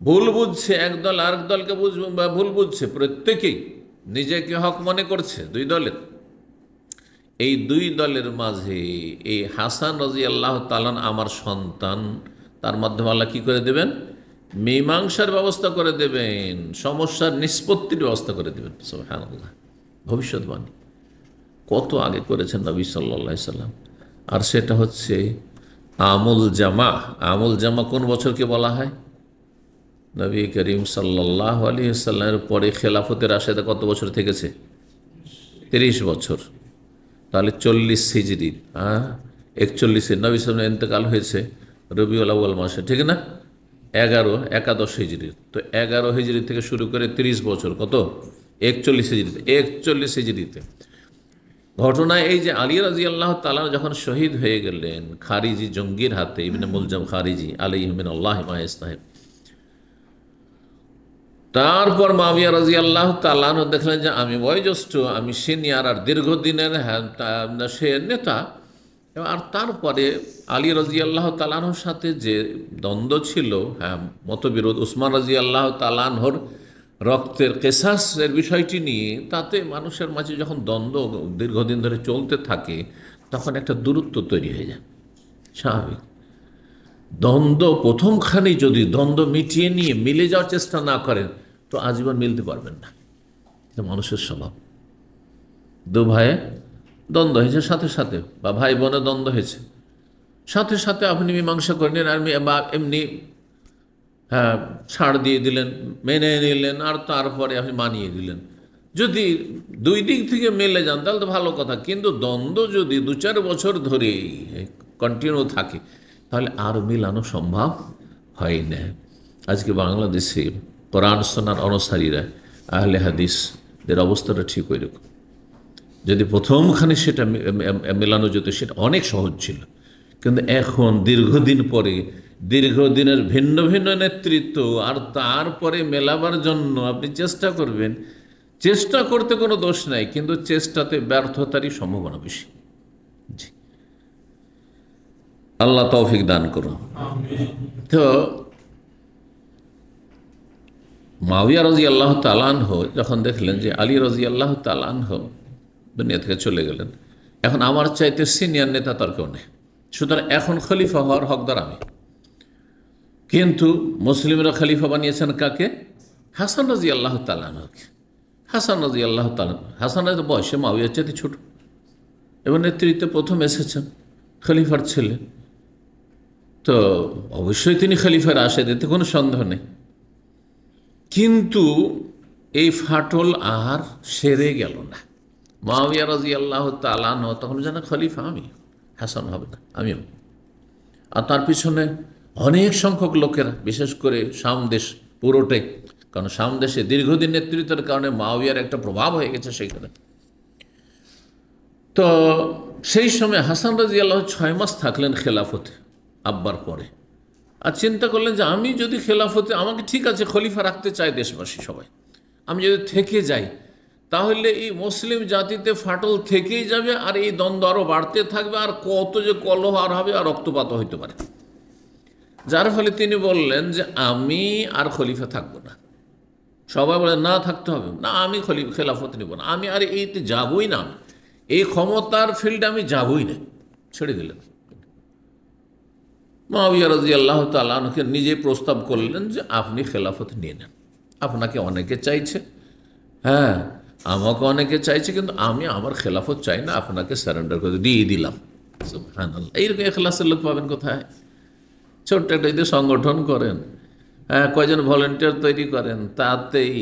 ভুল বুঝছে, একদল আরেক দলকে ভুল বুঝছে, প্রত্যেকেই নিজেকে হক মনে করছে দুই দলের। এই দুই দলের মাঝে এই হাসান রাদিয়াল্লাহু তাআলা আমার সন্তান, তার মাধ্যমে আল্লাহ কী করে দেবেন? মীমাংসার ব্যবস্থা করে দেবেন, সমস্যার নিষ্পত্তির ব্যবস্থা করে দেবেন। সুবহানাল্লাহ, ভবিষ্যৎবাণী কত আগে করেছেন নবী সাল্লাল্লাহু আলাইহি সাল্লাম। আর সেটা হচ্ছে আমুল জামা। আমুল জামা কোন বছরকে বলা হয়? নবী করিম সাল্লাল্লাহু আলাইহি সাল্লামের পরে খেলাফতে রাশেদা কত বছর থেকেছে? 30 বছর। তাহলে 40 হিজরি, 41 নবী সাল্লামের ইন্তেকাল হয়েছে রবিউল আউয়াল মাসে, ঠিক না? একাদশ হিজরি। তো 11 হিজরি থেকে শুরু করে 30 বছর, কত? 41 হিজরিতে। 41 হিজরিতে ঘটনা এই যে আলী রাদিয়াল্লাহু তাআলা যখন শহীদ হয়ে গেলেন খারিজি জঙ্গির হাতে, ইবনে মুলজাম খারিজি আলাইহি মিনাল্লাহি মা ইস্তাহিব, তারপর মুআবিয়া রাদিয়াল্লাহু তাআলা দেখলেন যে আমি বয়োজ্যেষ্ঠ, আমি সিনিয়র আর দীর্ঘদিনের সে নেতা। আর তারপরে আলী রাদিয়াল্লাহু তাআলার সাথে যে দ্বন্দ্ব ছিল, মতবিরোধ, উসমান রাদিয়াল্লাহু তাআলার রক্তের কেসাসের বিষয়টি নিয়ে, তাতে মানুষের মাঝে যখন দ্বন্দ্ব দীর্ঘদিন ধরে চলতে থাকে তখন একটা দূরত্ব তৈরি হয়ে যায়, স্বাভাবিক। দ্বন্দ্ব প্রথমখানেই যদি দ্বন্দ্ব মিটিয়ে নিয়ে মিলে যাওয়ার চেষ্টা না করেন তো আজীবন মিলতে পারবেন না। এটা মানুষের স্বভাব। দু ভাইয়ে দ্বন্দ্ব হয়েছে সাথে সাথে, বা ভাই বোনে দ্বন্দ্ব হয়েছে সাথে সাথে আপনি মীমাংসা করে নিন, আর বা এমনি ছাড় দিয়ে দিলেন, মেনে নিলেন, আর তারপরে আপনি মানিয়ে দিলেন। যদি দুই দিক থেকে মেলে যান তাহলে তো ভালো কথা, কিন্তু দ্বন্দ্ব যদি 2-4 বছর ধরে কন্টিনিউ থাকে তাহলে আর মিলানো সম্ভব হয় না। আজকে বাংলাদেশে কোরআন সুন্নাহর অনুসারীরা, আহলে হাদিসদের অবস্থাটা ঠিক ওই রকম। যদি প্রথমখানে সেটা মেলানো যেত সেটা অনেক সহজ ছিল, কিন্তু এখন দীর্ঘদিন পরে দীর্ঘদিনের ভিন্ন ভিন্ন নেতৃত্ব, আর তারপরে মেলাবার জন্য আপনি চেষ্টা করবেন। চেষ্টা করতে কোনো দোষ নাই, কিন্তু চেষ্টাতে ব্যর্থতারই সম্ভাবনা বেশি। জি, আল্লাহ তৌফিক দান করুন। তো মুআবিয়া রাদিয়াল্লাহু তাআলা আনহু যখন দেখলেন যে আলী রাদিয়াল্লাহু তাআলা আনহু দুনিয়া থেকে চলে গেলেন, এখন আমার চাইতে সিনিয়র নেতা তার কেউ নেই, সুতরাং এখন খলিফা হওয়ার হকদার আমি। কিন্তু মুসলিমরা খলিফা বানিয়েছেন কাকে? হাসান রাদিয়াল্লাহু তাআলা আনহুকে। হাসান রাদিয়াল্লাহু তাআলা, হাসান বয়সে মুআবিয়ার চাইতে ছোট এবং নেতৃত্বে প্রথম এসেছেন, খলিফার ছেলে। তো অবশ্যই তিনি খলিফার রাশেদ, এতে কোনো সন্দেহ নেই। কিন্তু এই ফাটল আর সেরে গেল না। মুআবিয়া রাদিয়াল্লাহু তাআলা আনহু তখন জানা খলিফা আমি, হাসান হবে না, আমিও। আর তার পিছনে অনেক সংখ্যক লোকেরা, বিশেষ করে শাম দেশ পুরোটাই, কারণ শাম দেশে দীর্ঘদিন নেতৃত্বের কারণে মুআবিয়ার একটা প্রভাব হয়ে গেছে সেখানে। তো সেই সময় হাসান রাদিয়াল্লাহু 6 মাস থাকলেন খেলাফতে আব্বার পরে, আর চিন্তা করলেন যে আমি যদি খেলাফতে, আমাকে ঠিক আছে খলিফা রাখতে চায় দেশবাসী সবাই, আমি যদি থেকে যাই তাহলে এই মুসলিম জাতিতে ফাটল থেকেই যাবে, আর এই দ্বন্দ্ব আরও বাড়তে থাকবে, আর কত যে কলহ আর হবে, আর রক্তপাত হইতে পারে। যার ফলে তিনি বললেন যে আমি আর খলিফা থাকবো না। সবাই বলে না, থাকতে হবে না, আমি খেলাফত নিব না, আমি আর এইতে যাবই না, এই ক্ষমতার ফিল্ডে আমি যাবই না, ছেড়ে দিলেন। মুআবিয়া রাদিয়াল্লাহু তাআলা আনহুকে নিজে প্রস্তাব করলেন যে আপনি খেলাফত নিয়ে নেন, আপনাকে অনেকে চাইছে, আমাকে অনেকে চাইছে, কিন্তু আমি আমার খেলাফত চাই না, আপনাকে সারেন্ডার করে দিয়ে দিলাম। সুবহানাল্লাহ, এইরকম ইখলাসের লোক পাবেন কোথায়? ছোট্ট একটা যদি সংগঠন করেন, কয়জন ভলেন্টিয়ার তৈরি করেন, তাতেই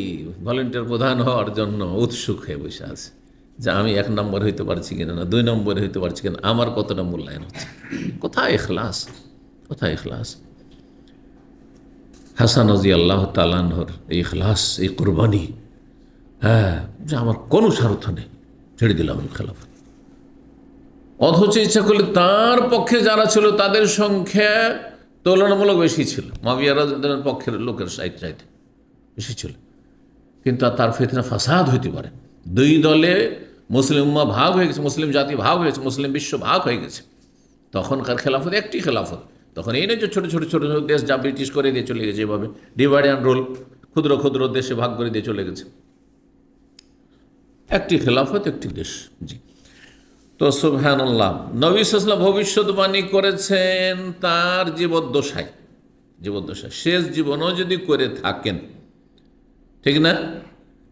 ভলেন্টিয়ার প্রধান হওয়ার জন্য উৎসুক হয়ে বসে আছে যে আমি 1 নম্বর হইতে পারছি কিনা, না 2 নম্বরে হইতে পারছি কিনা, আমার কতটা মূল্যায়ন হচ্ছে। কোথায় ইখলাস, কোথায় ইখলাস? হাসান রাদিয়াল্লাহু তাআলা আনহুর এই ইখলাস, এই কুরবানি, যে আমার কোনো স্বার্থ নেই, ছেড়ে দিলাম খেলাফত। অথচ ইচ্ছা করলে তার পক্ষে যারা ছিল তাদের সংখ্যা তুলনামূলক বেশি ছিল, মুআবিয়া রাদিয়াল্লাহু পক্ষের লোকের চাইতে বেশি ছিল, কিন্তু তার ফিতনা ফাসাদ হইতে পারে। 2 দলে মুসলিম উম্মাহ ভাগ হয়ে গেছে, মুসলিম জাতি ভাগ হয়েছে, মুসলিম বিশ্ব ভাগ হয়ে গেছে। তখনকার খেলাফত একটি খেলাফত, তখন এই নয় যে ছোটো ছোটো ছোটো ছোটো দেশ যা ব্রিটিশ করে দিয়ে চলে গেছে, এভাবে ডিভাইড অ্যান্ড রুল, ক্ষুদ্র ক্ষুদ্র দেশে ভাগ করে দিয়ে চলে গেছে। একটি খেলাফত, একটি দেশ। জি, তো সুবহানাল্লাহ, নবী সাল্লাল্লাহু আলাইহি ওয়াসাল্লাম ভবিষ্যদ্বাণী করেছেন তার জীবদ্দশায়, শেষ জীবনও যদি করে থাকেন, ঠিক না?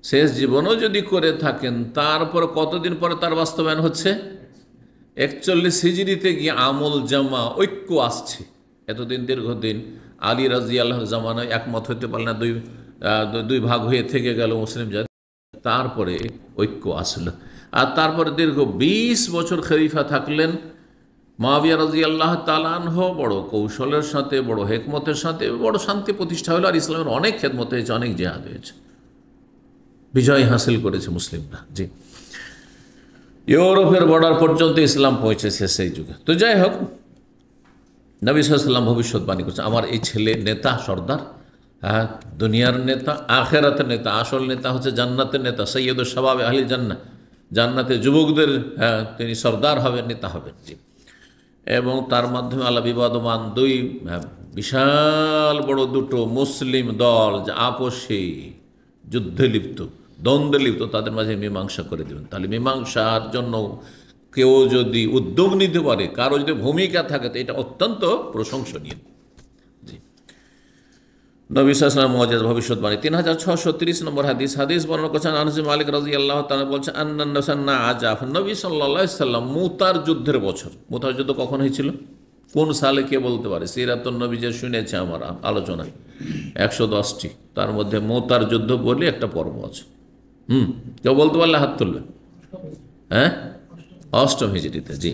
শেষ জীবনও যদি করে থাকেন, তারপর কতদিন পরে তার বাস্তবায়ন হচ্ছে? 41 হিজরিতে গিয়ে আমল জামা, ঐক্য আসছে। এতদিন দীর্ঘদিন আলী রাদিয়াল্লাহু জামানায় একমত হতে পারল না, দুই ভাগ হয়ে থেকে গেল মুসলিম জাতি, তারপরে ঐক্য আসলো। আর তারপরে দীর্ঘ 20 বছর খলিফা থাকলেন মুআবিয়া রাদিয়াল্লাহু তাআলা আনহু বড় কৌশলের সাথে, বড় হেকমতের সাথে বড় শান্তি প্রতিষ্ঠা হলো, আর ইসলামের অনেক খেদমত হয়েছে, অনেক জিহাদ হয়েছে, বিজয় হাসিল করেছে মুসলিমরা। জি, ইউরোপের বর্ডার পর্যন্ত ইসলাম পৌঁছেছে সেই যুগে। তো যাই হোক, নবী সাল্লাল্লাহু আলাইহি ওয়াসাল্লাম ভবিষ্যৎবাণী করছে, আমার এই ছেলে নেতা, সর্দার, হ্যাঁ, দুনিয়ার নেতা, আখেরাতের নেতা। আসল নেতা হচ্ছে জান্নাতের নেতা, সৈয়দুশ শাবাব আহলিল জান্নাহ, জান্নাতের যুবকদের, হ্যাঁ, তিনি সর্দার হবেন, নেতা হবেন। জি, এবং তার মাধ্যমে আল্লাহ বিবাদমান দুই, হ্যাঁ, বিশাল বড় দুটো মুসলিম দল যা আপসে যুদ্ধে লিপ্ত, দ্বন্দ্বে লিপ্ত, তাদের মাঝে মীমাংসা করে দেবেন। তাহলে মীমাংসার জন্য কেউ যদি উদ্যোগ নিতে পারে, কারো যদি ভূমিকা থাকে, তো এটা অত্যন্ত প্রশংসনীয়। জি, নবী সাল্লাল্লাহু আলাইহি ওয়াসাল্লাম মুআজ্জাজ ভবিষ্যৎবাণী। 3630 নম্বর হাদিস। হাদিস বর্ণনা করছেন আনাস বিন মালিক রাদিয়াল্লাহু তাআলা বলছেন, আন্নান নাসান্না আজাফ, নবী সাল্লাল্লাহু আলাইহি ওয়াসাল্লাম মুতার যুদ্ধের বছর। মুতার যুদ্ধ কখন হয়েছিল, কোন সালে, কে বলতে পারে? সিরাতুন নবী যে শুনেছে আমার আলোচনায় 110টি, তার মধ্যে মুতার যুদ্ধ বলে একটা পর্ব আছে। কেউ বলতে পারলে হাত তুলবে। হ্যাঁ, অষ্টম হিজরিতে। জি,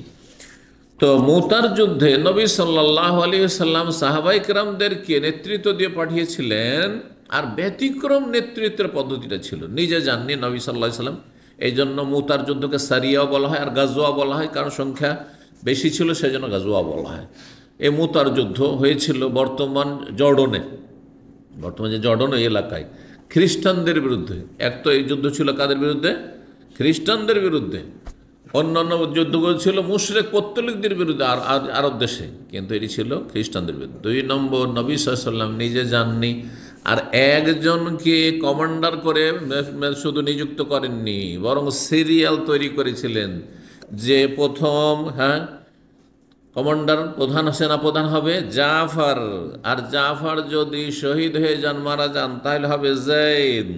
তো মুতার যুদ্ধে নবী সাল্লাল্লাহু আলাইহি ওয়াসাল্লাম সাহাবায়ে কেরামদেরকে নেতৃত্ব দিয়ে পাঠিয়েছিলেন, আর ব্যতিক্রম নেতৃত্বের পদ্ধতিটা ছিল, নিজে যাননি নবী সাল্লাল্লাহু আলাইহি ওয়াসাল্লাম। এই জন্য মুতার যুদ্ধকে সারিয়াও বলা হয়, আর গাজওয়া বলা হয়, কারণ সংখ্যা বেশি ছিল সেজন্য গাজওয়া বলা হয়। এই মুতার যুদ্ধ হয়েছিল বর্তমান জর্ডনে, বর্তমান যে জর্ডন এলাকায়, খ্রিস্টানদের বিরুদ্ধে। এক তো এই যুদ্ধ ছিল কাদের বিরুদ্ধে? খ্রিস্টানদের বিরুদ্ধে। অন্যান্য যুদ্ধগুলো ছিল মুশরিক পৌত্তলিকদের বিরুদ্ধে আর আরব দেশে, কিন্তু এটি ছিল খ্রিস্টানদের বিরুদ্ধে। 2 নম্বর, নবী সাল্লাল্লাহু আলাইহি ওয়াসাল্লাম নিজে যাননি, আর একজনকে কমান্ডার করে শুধু নিযুক্ত করেননি, বরং সিরিয়াল তৈরি করেছিলেন যে প্রথম, হ্যাঁ, কমান্ডার, প্রধান সেনাপ্রধান হবে জাফর, আর জাফর যদি শহীদ হয়ে যান, মারা যান, তাহলে হবে যায়েদ,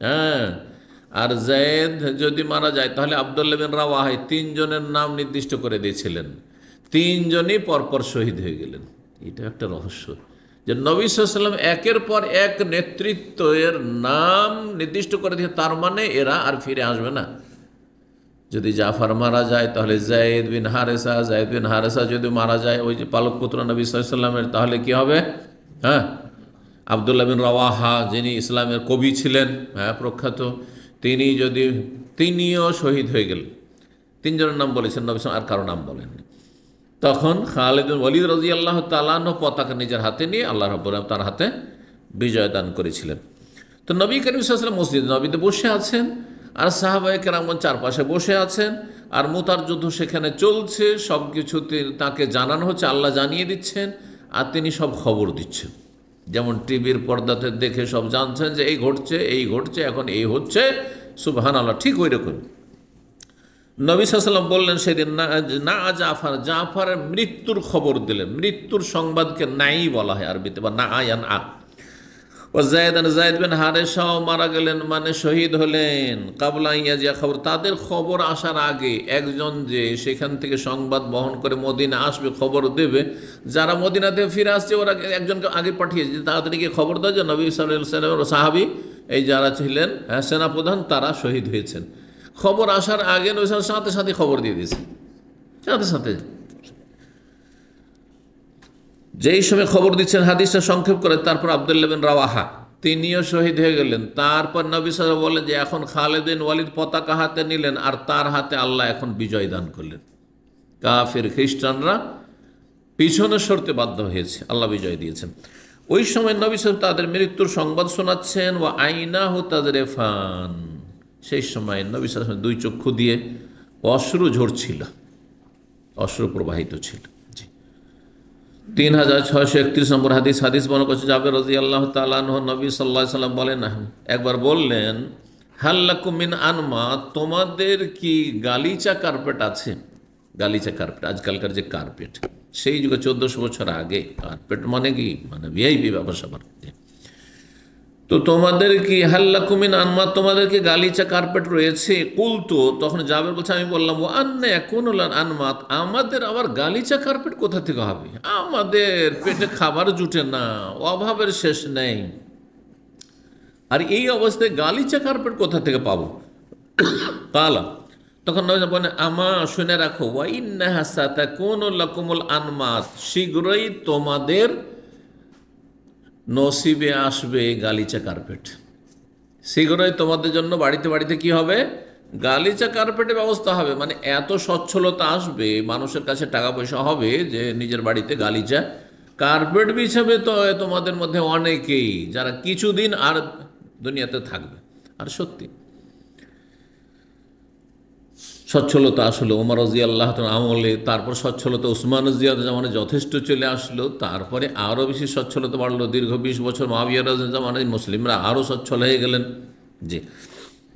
হ্যাঁ, আর যায়েদ যদি মারা যায় তাহলে আব্দুল্লাহ বিন রাওয়াহা। 3 জনের নাম নির্দিষ্ট করে দিয়েছিলেন, 3 জনই পরপর শহীদ হয়ে গেলেন। এটা একটা রহস্য যে নবী সাল্লাল্লাহু আলাইহি ওয়াসাল্লাম একের পর এক নেতৃত্বের নাম নির্দিষ্ট করে দিয়ে, তার মানে এরা আর ফিরে আসবে না। যদি জাফর মারা যায় তাহলে যায়েদ বিন হারেসা, যায়েদ বিন হারেসা যদি মারা যায়, ওই যে পালক পুত্র নবী সাল্লাল্লাহু আলাইহি ওয়াসাল্লামের, তাহলে কি হবে? হ্যাঁ, আব্দুল্লাহ বিন রাওয়াহা, যিনি ইসলামের কবি ছিলেন, হ্যাঁ, প্রখ্যাত, তিনিও শহীদ হয়ে গেলেন। 3 জনের নাম বলেছেন নবী সাল্লাল্লাহু আলাইহি ওয়াসাল্লাম, আর কারো নাম বলেননি। তখন খালিদ বিন ওয়ালিদ রাদিয়াল্লাহু তাআলা আনহু পতাকা নিজের হাতে নিয়ে আল্লাহ রাব্বুল আলামিন তার হাতে বিজয় দান করেছিলেন। তো নবী করিম সাল্লাল্লাহু আলাইহি ওয়াসাল্লাম মসজিদ নববীতে বসে আছেন, আর সাহাবায়ে কেরামগণ চারপাশে বসে আছেন, আর মুতার যুদ্ধ সেখানে চলছে। সব কিছু তাকে জানানো হচ্ছে, আল্লাহ জানিয়ে দিচ্ছেন, আর তিনি সব খবর দিচ্ছেন। যেমন টিভির পর্দাতে দেখে সব জানছেন যে এই ঘটছে, এই ঘটছে, এখন এই হচ্ছে, সুবহানাল্লাহ। ঠিক ওই রকম নবী সাল্লাল্লাহু আলাইহি ওয়াসাল্লাম বললেন সেদিন না জাফর, জাফরের মৃত্যুর খবর দিলেন। মৃত্যুর সংবাদকে নাই বলা হয় আরবিতে, বা না আয়ান আ। ও যায়েদ বিন হারেসাও মারা গেলেন, মানে শহীদ হলেন। কাবলা ইয়াজিয়া খবর, তাদের খবর আসার আগে একজন যে সেখান থেকে সংবাদ বহন করে মদিনা আসবে, খবর দেবে, যারা মদিনা থেকে ফিরে আসছে ওরা একজনকে আগে পাঠিয়েছে, তাড়াতাড়ি গিয়ে খবর দেয় যে নবী সাল্লাল্লাহু আলাইহি ওয়াসাল্লামের সাহাবী, এই যারা ছিলেন, হ্যাঁ, সেনাপ্রধান, তারা শহীদ হয়েছেন। খবর আসার আগে নবী সাল্লাল্লাহু আলাইহি ওয়াসাল্লাম সাথে সাথে খবর দিয়ে দিয়েছে, সাথে সাথে। যেই সময় খবর দিচ্ছেন, হাদিসটা সংক্ষেপ করে, তারপর আব্দুল্লাহ বিন রাওয়াহা তিনিও শহীদ হয়ে গেলেন। তারপর নবী সাল্লাল্লাহু আলাইহি ওয়াসাল্লাম বলেন যে এখন খালিদ বিন ওয়ালিদ পতাকা হাতে নিলেন, আর তার হাতে আল্লাহ এখন বিজয় দান করলেন। কাফির খ্রিস্টানরা পিছনে সরতে বাধ্য হয়েছে, আল্লাহ বিজয় দিয়েছেন। ওই সময় নবী সাল্লাল্লাহু আলাইহি ওয়াসাল্লাম তাদের মৃত্যুর সংবাদ শোনাচ্ছেন। ওয়া আইনাহু তাজরিফান, সেই সময় নবী সাল্লাল্লাহু আলাইহি ওয়াসাল্লাম 2 চক্ষু দিয়ে অশ্রু ঝরছিল, অশ্রু প্রবাহিত ছিল। 3631 নম্বর হাদিস। হাদিস বর্ণনা করছে জাবের রাদিয়াল্লাহু তাআলা আনহু, নবী সাল্লাল্লাহু আলাইহি ওয়াসাল্লাম বলেন, একবার বললেন, হাল্লাকুম মিন আনমা, তোমাদের কি গালিচা কার্পেট আছে? গালিচা কার্পেট, আজকালকার যে কার্পেট, সেই যুগে 1400 বছর আগে কার্পেট মানে কি, মানে ভিআইপি ব্যবসা। তো তোমাদের কি হাল্লাকুম মিন আনমা, তোমাদের কি গালিচা কার্পেট রয়েছে? কুলতু, তখন জাবের বলছে, আমি বললাম, ও আন্না ইয়াকুনুল আনমাত, আমাদের আবার গালিচা কার্পেট কোথা থেকে হবে? আমাদের পেটে খাবার জুটে না, অভাবের শেষ নেই, আর এই অবস্থায় গালিচা কার্পেট কোথা থেকে পাবো? কালা, তখন নবী বলেন, আমা শুনে রাখো, ওয়া ইন্নাহা সাতাকুনু লাকুমুল আনমাত, শীঘ্রই তোমাদের নসিবে আসবে গালিচা কার্পেট। শীঘ্রই তোমাদের জন্য বাড়িতে বাড়িতে কি হবে? গালিচা কার্পেটের ব্যবস্থা হবে। মানে এত সচ্ছলতা আসবে, মানুষের কাছে টাকা পয়সা হবে যে নিজের বাড়িতে গালিচা কার্পেট বিছাবে। তো তোমাদের মধ্যে অনেকেই যারা কিছুদিন আর দুনিয়াতে থাকবে। আর সত্যি সচ্ছলতা আসলো ওমর রাদিয়াল্লাহু তাআলা আমলে, তারপর সচ্ছলতা উসমান রাদিয়াল্লাহু জামানে যথেষ্ট চলে আসলো, তারপরে আরও বেশি সচ্ছলতা বাড়লো। দীর্ঘ 20 বছর মুআবিয়া রাদিয়াল্লাহু জামানে মুসলিমরা আরও সচ্ছল হয়ে গেলেন। জি,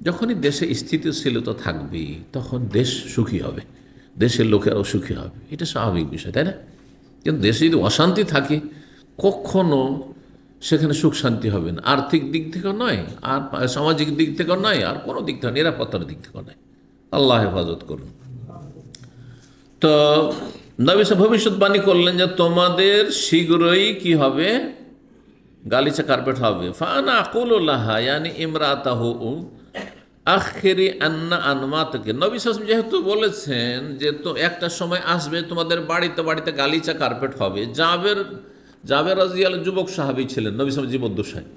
যখনই দেশে স্থিতিশীলতা থাকবে তখন দেশ সুখী হবে, দেশের লোকেরাও সুখী হবে। এটা স্বাভাবিক বিষয়, তাই না? কিন্তু দেশে যদি অশান্তি থাকে কখনো সেখানে সুখ শান্তি হবে না। আর্থিক দিক থেকেও নয়, আর সামাজিক দিক থেকেও নয়, আর কোনো দিক থেকে, নিরাপত্তার দিক থেকেও নয়। আল্লাহ হেফাজত করুন। তো নবী সাহেব ভবিষ্যৎবাণী করলেন যে তোমাদের শীঘ্রই কি হবে? গালিচা কার্পেট হবে। ফানা আকুলু লাহা ইয়ানি ইমরাতাহু আখিরি আন্না আনমাতকে। নবী সাহেব যেহেতু বলেছেন যে তো একটা সময় আসবে তোমাদের বাড়িতে বাড়িতে গালিচা কার্পেট হবে। জাবের রাদিয়াল্লাহু যুবক সাহাবী ছিলেন নবী সাহেব জীবদ্দশায়।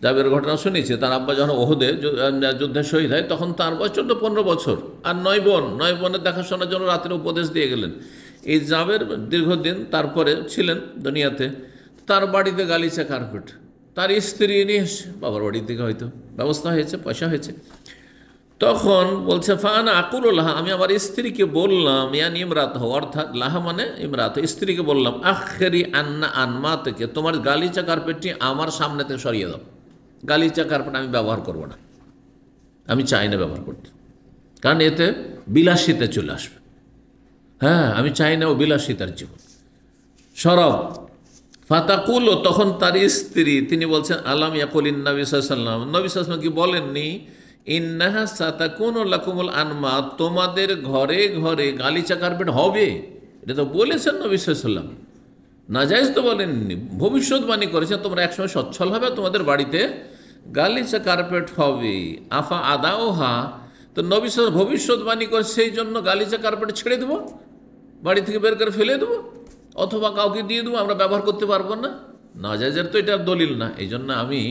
জাবের ঘটনা শুনেছি, তার আব্বা যখন ওহুদে যুদ্ধে শহীদ হয় তখন তার বয়স 14-15 বছর। আর 9 বোনের দেখাশোনার জন্য রাতের উপদেশ দিয়ে গেলেন। এই জাবের দীর্ঘদিন তারপরে ছিলেন দুনিয়াতে। তার বাড়িতে গালিচা কার্পেট, তার স্ত্রী নিয়ে এসছে বাবার বাড়ি থেকে, হয়তো ব্যবস্থা হয়েছে, পয়সা হয়েছে। তখন বলছে ফানা আকুল লাহা, আমি আমার স্ত্রীকে বললাম, ইয়ান ইমরাত, অর্থাৎ লাহা মানে ইমরাত, স্ত্রীকে বললাম, আখেরি আন্না আনমা থেকে তোমার গালিচা কার্পেটটি আমার সামনে থেকে সরিয়ে দাও। গালিচা কার্পেট আমি ব্যবহার করব না, আমি চাই না ব্যবহার করতে, কারণ এতে বিলাসিতা চলে আসবে। হ্যাঁ, আমি চাই না ও বিলাসিতার জীবন। সরব ফাতাকুল, তখন তার স্ত্রী তিনি বলছেন, আলাম ইয়াকুলিন নবী সাল্লাল্লাহু আলাইহি ওয়াসাল্লাম, নবী সাল্লাল্লাহু আলাইহি ওয়াসাল্লাম কি বলেননি, ইন্নাহা সাতাকুনু লাকুমুল আনমা, তোমাদের ঘরে ঘরে গালিচা কার্পেট হবে? এটা তো বলেছেন নবী সাল্লাল্লাহু আলাইহি ওয়াসাল্লাম, নাজায়েজ তো বলেননি, ভবিষ্যৎবাণী করেছেন তোমরা একসময় সচ্ছল হবে, তোমাদের বাড়িতে গালিচা কার্পেট হবে। আফা আদাওহা, তো নবী সাল্লাল্লাহু আলাইহি ওয়াসাল্লাম ভবিষ্যৎবাণী করে সেই জন্য গালিচা কার্পেট ছেড়ে দেবো, বাড়ি থেকে বের করে ফেলে দেবো, অথবা কাউকে দিয়ে দেবো, আমরা ব্যবহার করতে পারবো না? নাজায়েজের তো এটা দলিল না। এই জন্য আমি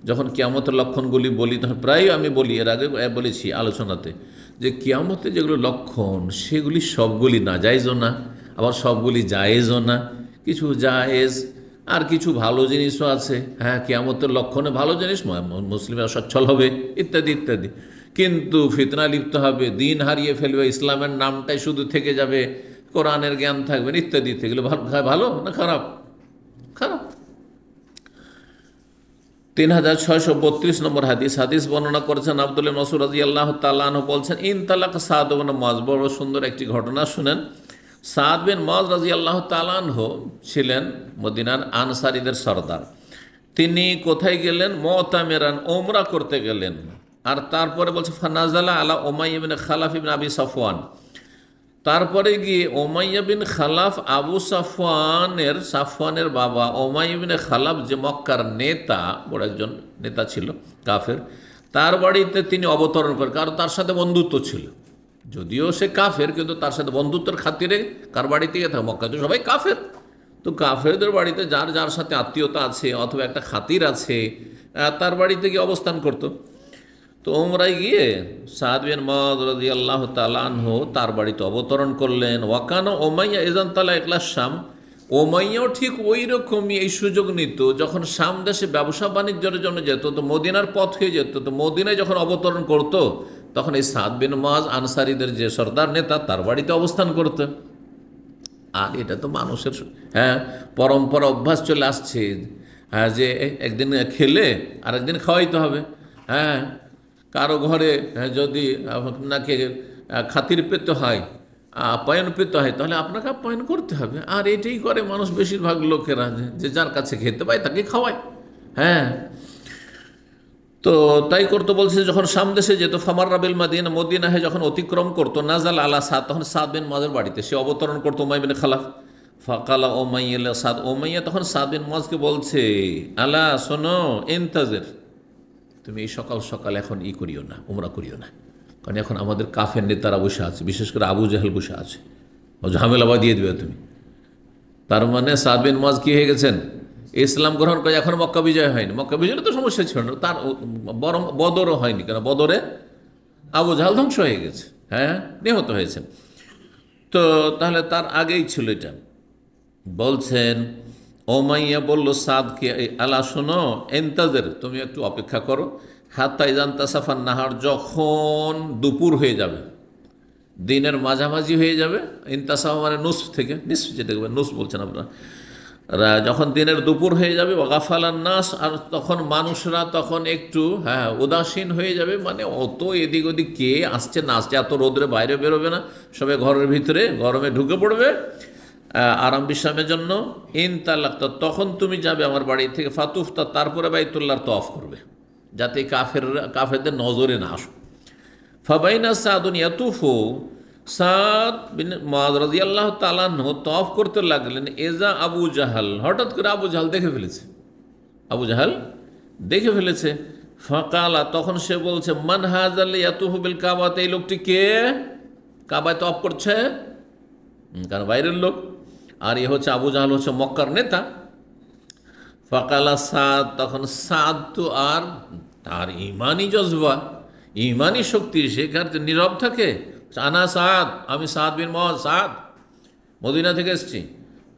যখন কিয়ামতের লক্ষণগুলি বলি তখন প্রায় আমি বলি, এর আগে বলেছি আলোচনাতে, যে কিয়ামতে যেগুলো লক্ষণ সেগুলি সবগুলি নাজায়েজও না, আবার সবগুলি জায়েজও না। কিছু জায়েজ আর কিছু ভালো জিনিসও আছে। হ্যাঁ, কিয়ামতের লক্ষণে ভালো জিনিস, মুসলিমরা সচ্ছল হবে ইত্যাদি ইত্যাদি। কিন্তু ফিতনা লিপ্ত হবে, দিন হারিয়ে ফেলবে, ইসলামের নামটাই শুধু থেকে যাবে, কোরআনের জ্ঞান থাকবে ইত্যাদি। এগুলো ভালো না খারাপ? খারাপ। 3632 নম্বর হাদিস বর্ণনা করেছেন আব্দুল্লাহ মাসউদ রাদিয়াল্লাহু তাআলা আনহু, বলছেন, ইনতালাক সাদ ইবনে মুআয, বড় সুন্দর একটি ঘটনা শুনেন। সাদ বিন মুআয রাদিয়াল্লাহু তাআলা আনহু ছিলেন মদিনার আনসারীদের সরদার। তিনি কোথায় গেলেন? মুতামিরান, ওমরা করতে গেলেন। আর তারপরে বলছে ফানাজালা আলা উমাইয়া ইবনে খালাফ ইবনে আবি সাফওয়ান, তারপরে গিয়ে উমাইয়া বিন খালাফ, আবু সাফওয়ানের বাবা উমাইয়া বিন খালাফ, যে মক্কার নেতা, বড় একজন নেতা ছিল কাফের, তার বাড়িতে তিনি অবতরণ করেন। কারণ তার সাথে বন্ধুত্ব ছিল, যদিও সে কাফের, কিন্তু তার সাথে বন্ধুত্বের খাতিরে কার বাড়িতে গিয়ে থাকে? মক্কা তো সবাই কাফের, তো কাফেরদের বাড়িতে যার যার সাথে আত্মীয়তা আছে অথবা একটা খাতির আছে, তার বাড়িতে গিয়ে অবস্থান করত। তো ওমরায় গিয়ে সাদ বিন মুআয রাদিয়াল্লাহু তাআলা আনহু তার বাড়িতে অবতরণ করলেন। ওয়াকানা উমাইয়া ইযান তালা ইলা শাম, উমাইয়াও ঠিক ওই রকমই এই সুযোগ নিত, যখন শাম দেশে ব্যবসা বাণিজ্যের জন্য যেত, তো মদিনার পথ হয়ে যেত, তো মদিনায় যখন অবতরণ করত তখন এই সাদ বিন মুআয আনসারীদের যে সর্দার নেতা তার বাড়িতে অবস্থান করত। আর এটা তো মানুষের পরম্পরা, অভ্যাস চলে আসছে, যে একদিন খেলে আর একদিন খাওয়াইতে হবে। হ্যাঁ, কারো ঘরে যদি আপনাকে খাতির পেতে হয়, আপ্যায়ন পেতে হয়, তাহলে আপনাকে আপ্যায়ন করতে হবে। আর এটাই করে মানুষ, বেশিরভাগ লোকেরা, যে যার কাছে খেতে পায় তাকে খাওয়ায়। হ্যাঁ, তো তাই করতো। বলছে যখন শাম দেশে যেত, ফামার রাবিল মাদিনা, মদিনাহে যখন অতিক্রম করতো, নাজাল আলা সাদ, তখন সাদ বিন মুআযের বাড়িতে সে অবতরণ করতো, উমাইয়া বিন খালাফ। ফাকালা উমাইয়া সাদ, উমাইয়া তখন সাদ বিন মুআযকে বলছে, আলা শোনো, ইনতাজির, তুমি এই সকাল সকাল এখন করিও না, উমরা করিও না, কারণ এখন আমাদের কাফের নেতারা বসে আছে, বিশেষ করে আবু জাহেল বসে আছে, ঝামেলা দিয়ে দিবে তুমি। তার মানে সাদ বিন মুআজ কি হয়ে গেছেন? ইসলাম গ্রহণ করে। এখন মক্কা বিজয় হয়নি, মক্কা বিজয় তো সমস্যা ছিল না, তার বরং বদরও হয়নি, কেন বদরে আবু জাহেল ধ্বংস হয়ে গেছে, হ্যাঁ, নিহত হয়েছে। তো তাহলে তার আগেই ছিল এটা। বলছেন ওমাইয়া বলল সাদকে, আলা শোনো, এন্তাজের, তুমি একটু অপেক্ষা করো, হাত্তা ইজান তাসাফান নাহার, যখন দুপুর হয়ে যাবে, দিনের মাঝামাঝি হয়ে যাবে। ইনতাসাফা মানে নুসফ থেকে, নিসফ যেটা নুসফ বলছেন আপনারা, যখন দিনের দুপুর হয়ে যাবে, ওয়াগাফালান নাস, আর তখন মানুষরা তখন একটু উদাসীন হয়ে যাবে, মানে অত এদিক ওদিক কে আসছে না আসছে, এত রোদরে বাইরে বেরোবে না, সবাই ঘরের ভিতরে গরমে ঢুকে পড়বে আরাম বিশ্রামের জন্য। ইন তালাক্তা, তখন তুমি যাবে আমার বাড়ি থেকে, ফাতুফতা, তারপরে বাইতুল্লাহর তওয়াফ করবে, যাতে কাফেরদের নজরে না আসো। ফাবাইনা সাদুন ইয়াতুফু, সাদ বিন মুআয রাদিয়াল্লাহু তাআলা আনহু তওয়াফ করতে লাগলেন। এজা আবু জাহাল, হঠাৎ করে আবু জাহাল দেখে ফেলেছে, আবু জাহাল দেখে ফেলেছে। ফাকালা, তখন সে বলছে, মান হাযাল ইয়াতুফু বিল কাবাত, এই লোকটি কে, কাবায় তওয়াফ করছে, কারণ বাইরের লোক, আর এ হচ্ছে আবু জাহাল হচ্ছে মক্কার নেতা। ফাকালা সাদ, তখন সাদ তো আর তার ইমানি জজবা, ইমানি শক্তি, সে নীরব থাকে। আনা সাদ, আমি সাদ বিন মুআয, সাদ, মদিনা থেকে এসেছি।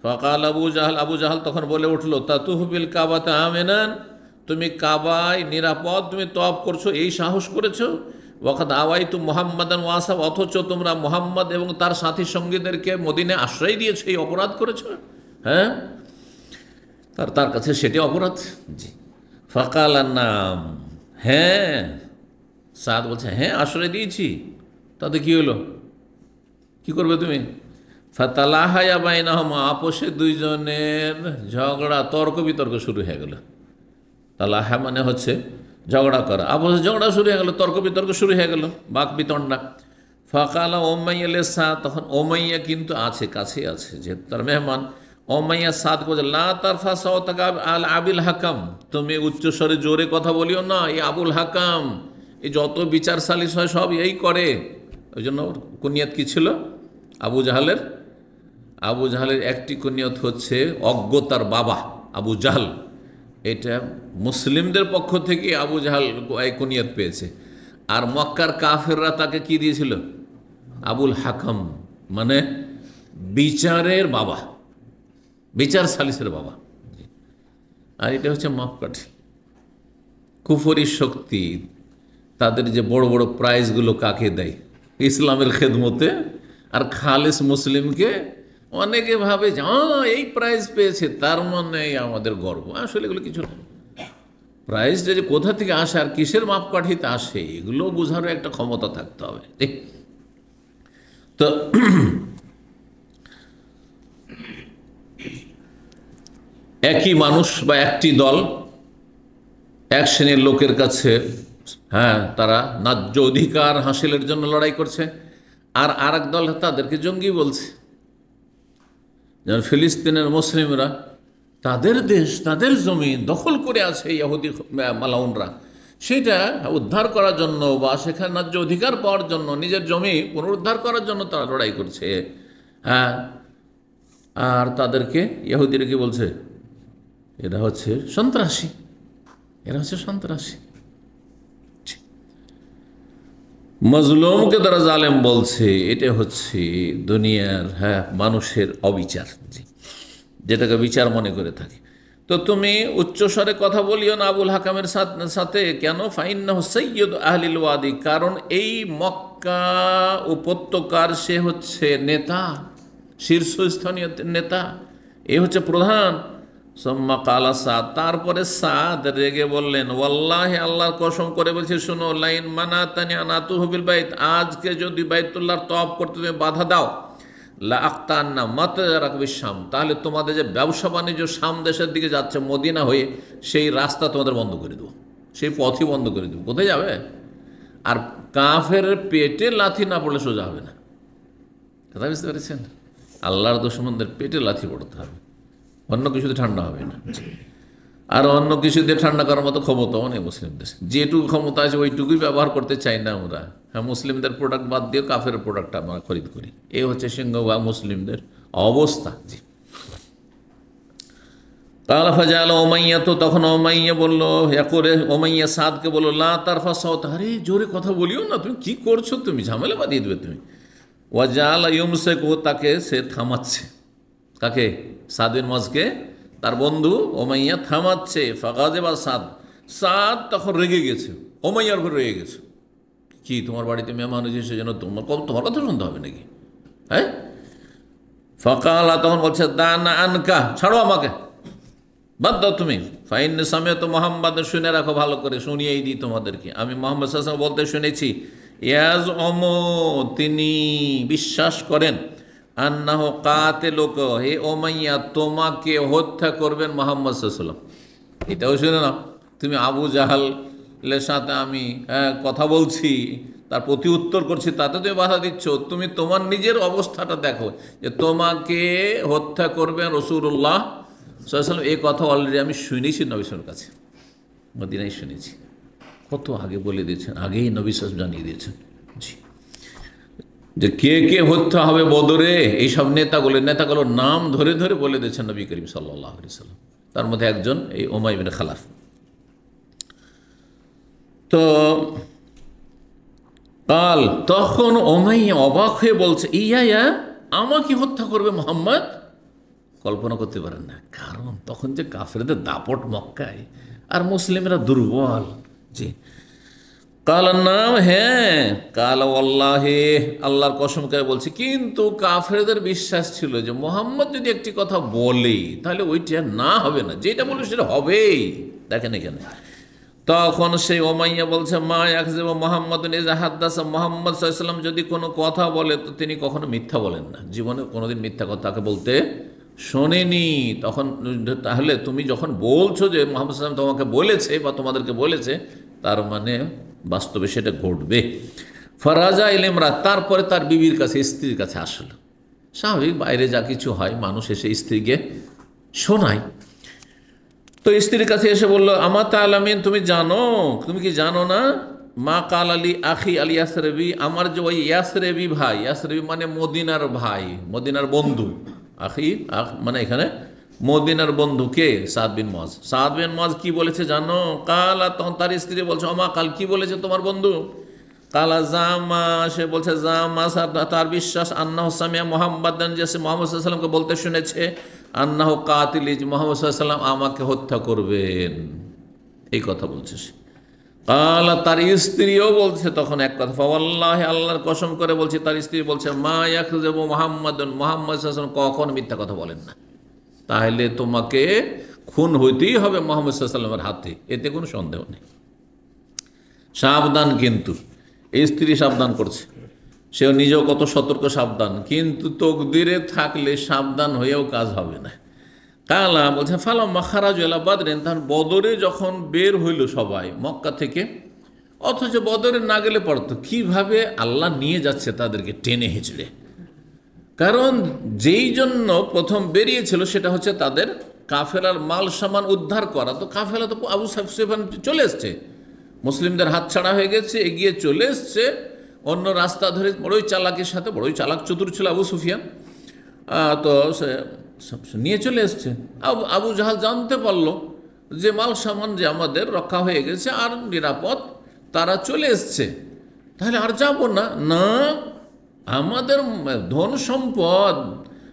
ফাকাল আবু জাহাল, আবু জাহাল তখন বলে উঠলো, তাতুফু বিল কাবাতে আমিনান, তুমি কাবায় নিরাপদ তুমি তওয়াফ করছো, এই সাহস করেছো। ওয়াকাদ আওয়াইতু মুহাম্মাদান ওয়া আসহাব, অথচ তোমরা মুহাম্মদ এবং তার সাথী সঙ্গীদেরকে মদিনায় আশ্রয় দিয়েছো, এই অপরাধ করেছো, হ্যাঁ, তার কাছে সেটি অপরাধ। জি। ফাকাল নাম, হ্যাঁ, সাদ বলছে, হ্যাঁ আশ্রয় দিয়েছি, তাতে কি হলো, কি করবে তুমি? ফাতালাহায়া বাইনাহুমা, আপোষে দুইজনের ঝগড়া, তর্ক বিতর্ক শুরু হয়ে গেল। তালাহা মানে হচ্ছে ঝগড়া করা, আপোষে ঝগড়া শুরু হয়ে গেল, তর্ক বিতর্ক শুরু হয়ে গেল, বাক বিতণ্ডা। ফাকালা ওমাইয়া লে সাদ, তখন ওমাইয়া কিন্তু আছে, কাছে আছে, যেহেতু তার মেহমান। ওমাইয়া সাদ বলছে, লা তারফা সাওতাকা আল আবিল হাকাম, তুমি উচ্চস্বরে জোরে কথা বলিও না, এই আবুল হাকাম, এই যত বিচার সালিশ হয় সব এই করে। ওই জন্য কুনিয়াত কী ছিল আবু জাহালের? আবু জাহালের একটি কুনিয়ত হচ্ছে অজ্ঞতার বাবা, আবু জাহাল। এটা মুসলিমদের পক্ষ থেকে আবু জাহাল এই কুনিয়ত পেয়েছে, আর মক্কার কাফেররা তাকে কি দিয়েছিল? আবুল হাকাম, মানে বিচারের বাবা, বিচার সালিসের বাবা। আর এটা হচ্ছে মাপকাঠি, কুফরি শক্তি, তাদের যে বড় বড় প্রাইজগুলো কাকে দেয়? ইসলামের খেদমতে। আর খালেস মুসলিমকে অনেকে ভাবে যে এই প্রাইজ পেয়েছে তার মানে আমাদের গর্ব, আসলে এগুলো কিছু না। প্রাইজটা যে কোথা থেকে আসে আর কিসের মাপকাঠিতে আসে, এগুলো বোঝারও একটা ক্ষমতা থাকতে হবে। তো একই মানুষ বা একটি দল এক শ্রেণীর লোকের কাছে, তারা ন্যায্য অধিকার হাসিলের জন্য লড়াই করছে, আর আরেক দল তাদেরকে জঙ্গি বলছে। যেমন ফিলিস্তিনের মুসলিমরা তাদের দেশ, তাদের জমি দখল করে আছে ইহুদি মালাউনরা, সেটা উদ্ধার করার জন্য বা সেখানে ন্যায্য অধিকার পাওয়ার জন্য, নিজের জমি পুনরুদ্ধার করার জন্য তারা লড়াই করছে। আর তাদেরকে ইহুদিরা কি বলছে? এরা হচ্ছে সন্ত্রাসী, এরা হচ্ছে সন্ত্রাসী। মজলুমকে তারা জালেম বলছে। এটা হচ্ছে দুনিয়ার মানুষের অবিচার, যেটাকে বিচার মনে করে থাকে। তো তুমি উচ্চস্বরে কথা বলিও না আবুল হাকামের সাথে, কেন? ফাইন্নাহু সাইয়্যিদু আহলিল ওয়াদি, কারণ এই মক্কা উপত্যকার সে হচ্ছে নেতা, শীর্ষস্থানীয় নেতা, এ হচ্ছে প্রধান। সুম্মা কালা সাদ, তারপরে সাদ রেগে বললেন, ওয়াল্লাহি, আল্লাহর কসম করে বলছে, শুনো, লাইন মানাতানি আন আতুফু বিল বাইত, আজকে যদি বাইতুল্লাহর তওয়াফ করতে তুমি বাধা দাও, লা আক্তান্না মাতাজারাক বিশ-শাম, তাহলে তোমাদের যে ব্যবসা বাণিজ্য শাম দেশের দিকে যাচ্ছে মদিনা হয়ে, সেই রাস্তা তোমাদের বন্ধ করে দেবো, সেই পথই বন্ধ করে দেবো। কোথায় যাবে? আর কাফের পেটে লাথি না পড়লে সোজা হবে না। কথা বুঝতে পেরেছেন? আল্লাহর দুশমনদের পেটে লাথি পড়তে হবে, অন্য কিছুতে ঠান্ডা হবে না। আর অন্য কিছু দিয়ে ঠান্ডা করার মতো ক্ষমতাও নেই মুসলিমদের। যেটুকু ক্ষমতা আছে ওইটুকুই ব্যবহার করতে চাই না আমরা। হ্যাঁ, মুসলিমদের প্রোডাক্ট বাদ দিয়ে কাফের প্রোডাক্ট আমরা খরিদ করি। এই হচ্ছে সিংহভাগ মুসলিমদের অবস্থা। জি। কালা ফাজাল ওমাইয়া, তো তখন ওমাইয়া বলল, করে ওমাইয়া সাদকে বললো, লা তারফা সাওত, আরে জোরে কথা বলিও না, তুমি কি করছো, তুমি ঝামেলা বাঁধিয়ে দেবে তুমি। ওয়াজাল ইউমসেকু, তাকে সে থামাচ্ছে। কাকে? সাদ বিন মুআজকে তার বন্ধু ওমাইয়া থামাচ্ছে। ফাগাজে বা সাদ, সাদ তখন রেগে গেছে, ওমাইয়ার উপর রেগে গেছে। কি তোমার বাড়িতে মেহমান হয়েছে সেজন্য তোমার কথা শুনতে হবে নাকি? হ্যাঁ। ফাকালা, তখন বলছে, দানা আনকা, ছাড়ো আমাকে, বাদ দাও তুমি। ফাইন সামে তো মোহাম্মদ, শুনে রাখো ভালো করে, শুনিয়েই দিই তোমাদেরকে, আমি মোহাম্মদ সাল্লাল্লাহু আলাইহি ওয়াসাল্লাম বলতে শুনেছি, ইয়াজ তিনি বিশ্বাস করেন, আন্নাহু কাতিলুক, হে ওমাইয়া তোমাকে হত্যা করবেন মোহাম্মদ সাল্লাল্লাহু আলাইহি ওয়াসাল্লাম। এটাও শুনে নাও, তুমি আবু জাহালের সাথে আমি কথা বলছি, তার প্রতি উত্তর করছি, তাতে তুমি বাধা দিচ্ছ। তুমি তোমার নিজের অবস্থাটা দেখো যে তোমাকে হত্যা করবেন রাসূলুল্লাহ সাল্লাল্লাহু আলাইহি ওয়াসাল্লাম। এই কথা অলরেডি আমি শুনেছি নবী সাল্লাল্লাহু আলাইহি ওয়াসাল্লামের কাছে, মদিনায় শুনেছি। কত আগে বলে দিয়েছেন, আগেই নবী সাল্লাল্লাহু আলাইহি ওয়াসাল্লাম জানিয়ে দিয়েছেন। জি, যে কে কে হত্যা হবে বদরে, এইসব নেতাগুলোর নাম ধরে ধরে বলে দিয়েছেন নবী করিম সাল্লাল্লাহু আলাইহি ওয়াসাল্লাম। তার মধ্যে একজন এই উমাইয়া ইবনে খালাফ। তো কাল, তখন উমাইয়া অবাক হয়ে বলছে, ইয়া আমাকে হত্যা করবে মোহাম্মদ? কল্পনা করতে পারেন না, কারণ তখন যে কাফেরদের দাপট মক্কায়, আর মুসলিমরা দুর্বল। জি। কাল নাম, হ্যাঁ, কাল আল্লাহে, আল্লাহর কসম করে বলছি, কিন্তু কাফেরদের বিশ্বাস ছিল যে মোহাম্মদ যদি একটি কথা বলে তাহলে ওইটা না হবে না, যেটা বলবে সেটা হবেই। দেখেন এখানে, তখন সেই ওমাইয়া বলছে, মা ইয়াকযিব মুহাম্মাদুন ইযা হাদ্দাসা, মুহাম্মদ সাল্লাল্লাহু আলাইহি ওয়াসাল্লাম যদি কোনো কথা বলে তো তিনি কখনো মিথ্যা বলেন না, জীবনে কোনোদিন মিথ্যা কথা তাকে বলতে শোনেনি। তখন তাহলে তুমি যখন বলছো যে মুহাম্মদ সাল্লাল্লাহু আলাইহি ওয়াসাল্লাম তোমাকে বলেছে বা তোমাদেরকে বলেছে, তার মানে বাস্তবে সেটা ঘটবে। ফারাজা ইলইমরা, তারপরে তার বিবির কাছে, স্ত্রীর কাছে আসলো। স্বাভাবিক, বাইরে যা কিছু হয় মানুষ এসে স্ত্রীকে শোনায়। তো স্ত্রীর কাছে এসে বললো, আমা তাআলামিন, তুমি জানো, তুমি কি জানো না, মা কাল আলী আখি আলী ইয়াসরিবি, আমার যে ওই ইয়াসরিবি ভাই, ইয়াসরিবি মানে মদিনার ভাই, মদিনার বন্ধু, আখি মানে এখানে মদিনার বন্ধু কে? সাদ বিন মুআজ। সাদ বিন মুআজ কি বলেছে জানো? কালা, তখন তার স্ত্রী বলছে, আমা কাল, কি বলেছে তোমার বন্ধু? কালা জামা, সে বলছে জামা, তার বিশ্বাস, আন্নাহু সামিয়া মুহাম্মাদান, যে সে মুহাম্মদ সাল্লাল্লাহু আলাইহি ওয়াসাল্লামকে বলতে শুনেছে, আন্নাহু কাতিল, মুহাম্মদ সাল্লাল্লাহু আলাইহি ওয়াসাল্লাম আমাকে হত্যা করবেন, এই কথা বলছে সে। কালা, তার স্ত্রীও বলছে তখন এক কথা, ফাওয়াল্লাহি, আল্লাহর কসম করে বলছে, তার স্ত্রী বলছে, মা ইয়াকযিবু মুহাম্মাদুন, মুহাম্মদ সাল্লাল্লাহু আলাইহি ওয়াসাল্লাম কখনো মিথ্যা কথা বলেন না, তাহলে তোমাকে খুন হইতেই হবে মুহাম্মদ সাল্লাল্লাহু আলাইহি ওয়াসাল্লামের হাতে, এতে কোনো সন্দেহ নেই। সাবধান, কিন্তু এই স্ত্রী সাবধান করছে, সেও নিজেও কত সতর্ক, সাবধান, কিন্তু তকদিরে থাকলে সাবধান হয়েও কাজ হবে না। কালা বলছে, ফালাম্মা খারাজু ইলা বাদরিন, তখন বদরে যখন বের হইল সবাই মক্কা থেকে, অথচ বদরে না গেলে পারতো, কিভাবে আল্লাহ নিয়ে যাচ্ছে তাদেরকে টেনে হেঁচড়ে। কারণ যেই জন্য প্রথম বেরিয়েছিল সেটা হচ্ছে তাদের কাফেলার মাল সামান উদ্ধার করা। তো কাফেলা তো আবু সুফিয়ান চলে এসছে, মুসলিমদের হাতছাড়া হয়ে গেছে, এগিয়ে চলে এসছে অন্য রাস্তা ধরে, বড়ই চালাকের সাথে, বড়ই চালাক চতুর ছিল আবু সুফিয়ান। তো সে নিয়ে চলে এসছে। আবু জাহাল জানতে পারলো যে মাল সামান যে আমাদের রক্ষা হয়ে গেছে আর নিরাপদ, তারা চলে এসছে, তাহলে আর যাব না, না আমাদের ধন সম্পদ,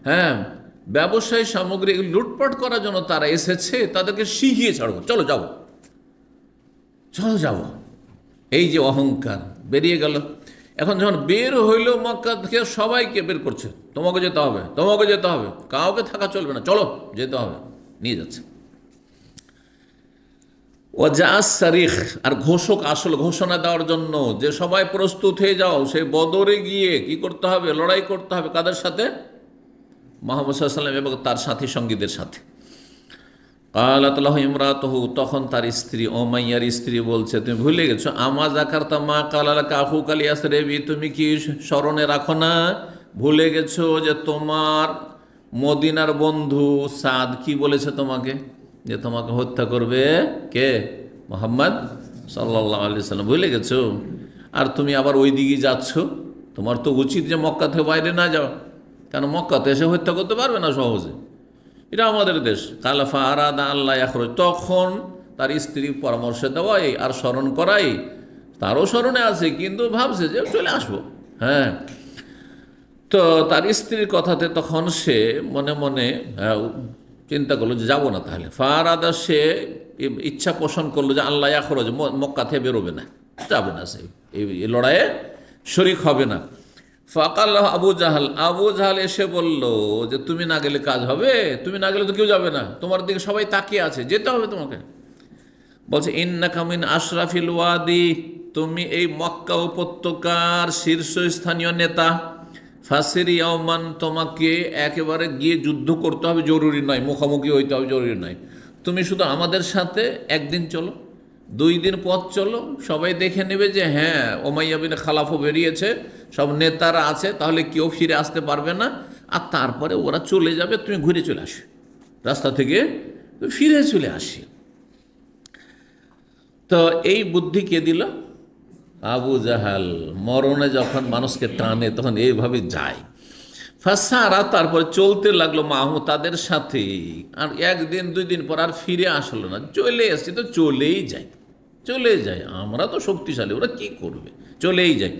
হ্যাঁ, ব্যবসায়ী সামগ্রী লুটপাট করার জন্য তারা এসেছে, তাদেরকে শিখিয়ে ছাড়বো, চলো যাবো, চলো যাবো। এই যে অহংকার বেরিয়ে গেল। এখন যখন বের হইল মক্কা থেকে, সবাইকে বের করছে, তোমাকে যেতে হবে, তোমাকে যেতে হবে, কাউকে থাকা চলবে না, চলো যেতে হবে, নিয়ে যাচ্ছে। ও জাস সারিখ, আর ঘোষক আসল ঘোষণা দেওয়ার জন্য যে সবাই প্রস্তুত হয়ে যাও, সেই বদরে গিয়ে কি করতে হবে? লড়াই করতে হবে। কাদের সাথে? মুহাম্মদ সাল্লাল্লাহু আলাইহি ওয়াসাল্লাম এবং তার সাথী সঙ্গীদের সাথে। কালাত লাহু ইমরাতুহু, তখন তার স্ত্রী, উমাইয়ার স্ত্রী বলছে, তুমি ভুলে গেছো, আমা যাকারতা মা কালা লাকা আখুকা ইয়াসরিবি, তুমি কি স্মরণে রাখো না, ভুলে গেছো যে তোমার মদিনার বন্ধু সাদ কি বলেছে তোমাকে? যে তোমাকে হত্যা করবে কে? মুহাম্মদ সাল্লাল্লাহু আলাইহি সাল্লাম। ভুলে গেছো? আর তুমি আবার ওই দিকে যাচ্ছ। তোমার তো উচিত যে মক্কা থেকে বাইরে না যাও, কেন মক্কাতে এসে হত্যা করতে পারবে না সহজে, এটা আমাদের দেশ। কালাফা আরাদা আল্লাহ ইয়াখরুজ, তখন তার স্ত্রী পরামর্শ দেওয়াই আর স্মরণ করাই, তারও স্মরণে আছে কিন্তু ভাবছে যে চলে আসবো। হ্যাঁ, তো তার স্ত্রীর কথাতে তখন সে মনে মনে চিন্তা করলো যে যাবো না। তাহলে ফারাদা, সে ইচ্ছা পোষণ করলো যে আল্লাহ ইয়াখরুজ, মক্কা থেকে বেরোবে না, যাবে না, সে এই লড়াইয়ে শরিক হবে না। ফাকাল আবু জাহাল, আবু জাহাল এসে বলল যে তুমি না গেলে কাজ হবে? তুমি না গেলে তো কেউ যাবে না, তোমার দিকে সবাই তাকিয়ে আছে, যেতে হবে তোমাকে। বলছে ইন্নাকা মিন আশরাফিল ওয়াদি, তুমি এই মক্কা উপত্যকার শীর্ষস্থানীয় নেতা। ফাসির ইয়াওমান, তোমাকে একেবারে গিয়ে যুদ্ধ করতে হবে জরুরি নয়, মুখোমুখি হইতে হবে জরুরি নয়। তুমি শুধু আমাদের সাথে একদিন চলো, 2 দিন পথ চলো, সবাই দেখে নেবে যে হ্যাঁ উমাইয়া বিন খালাফও বেরিয়েছে, সব নেতারা আছে, তাহলে কেউ ফিরে আসতে পারবে না। আর তারপরে ওরা চলে যাবে, তুমি ঘুরে চলে আসো, রাস্তা থেকে ফিরে চলে আসি। তো এই বুদ্ধি কে দিল? আবু জাহাল। মরণে যখন মানুষকে টানে তখন এইভাবে যায়। ফাসারা, তারপরে চলতে লাগলো মাহু, তাদের সাথে। আর 1 দিন 2 দিন পর আর ফিরে আসলো না, চলে এসছি তো চলেই যায়, চলে যায়। আমরা তো শক্তিশালী, ওরা কি করবে, চলেই যায়।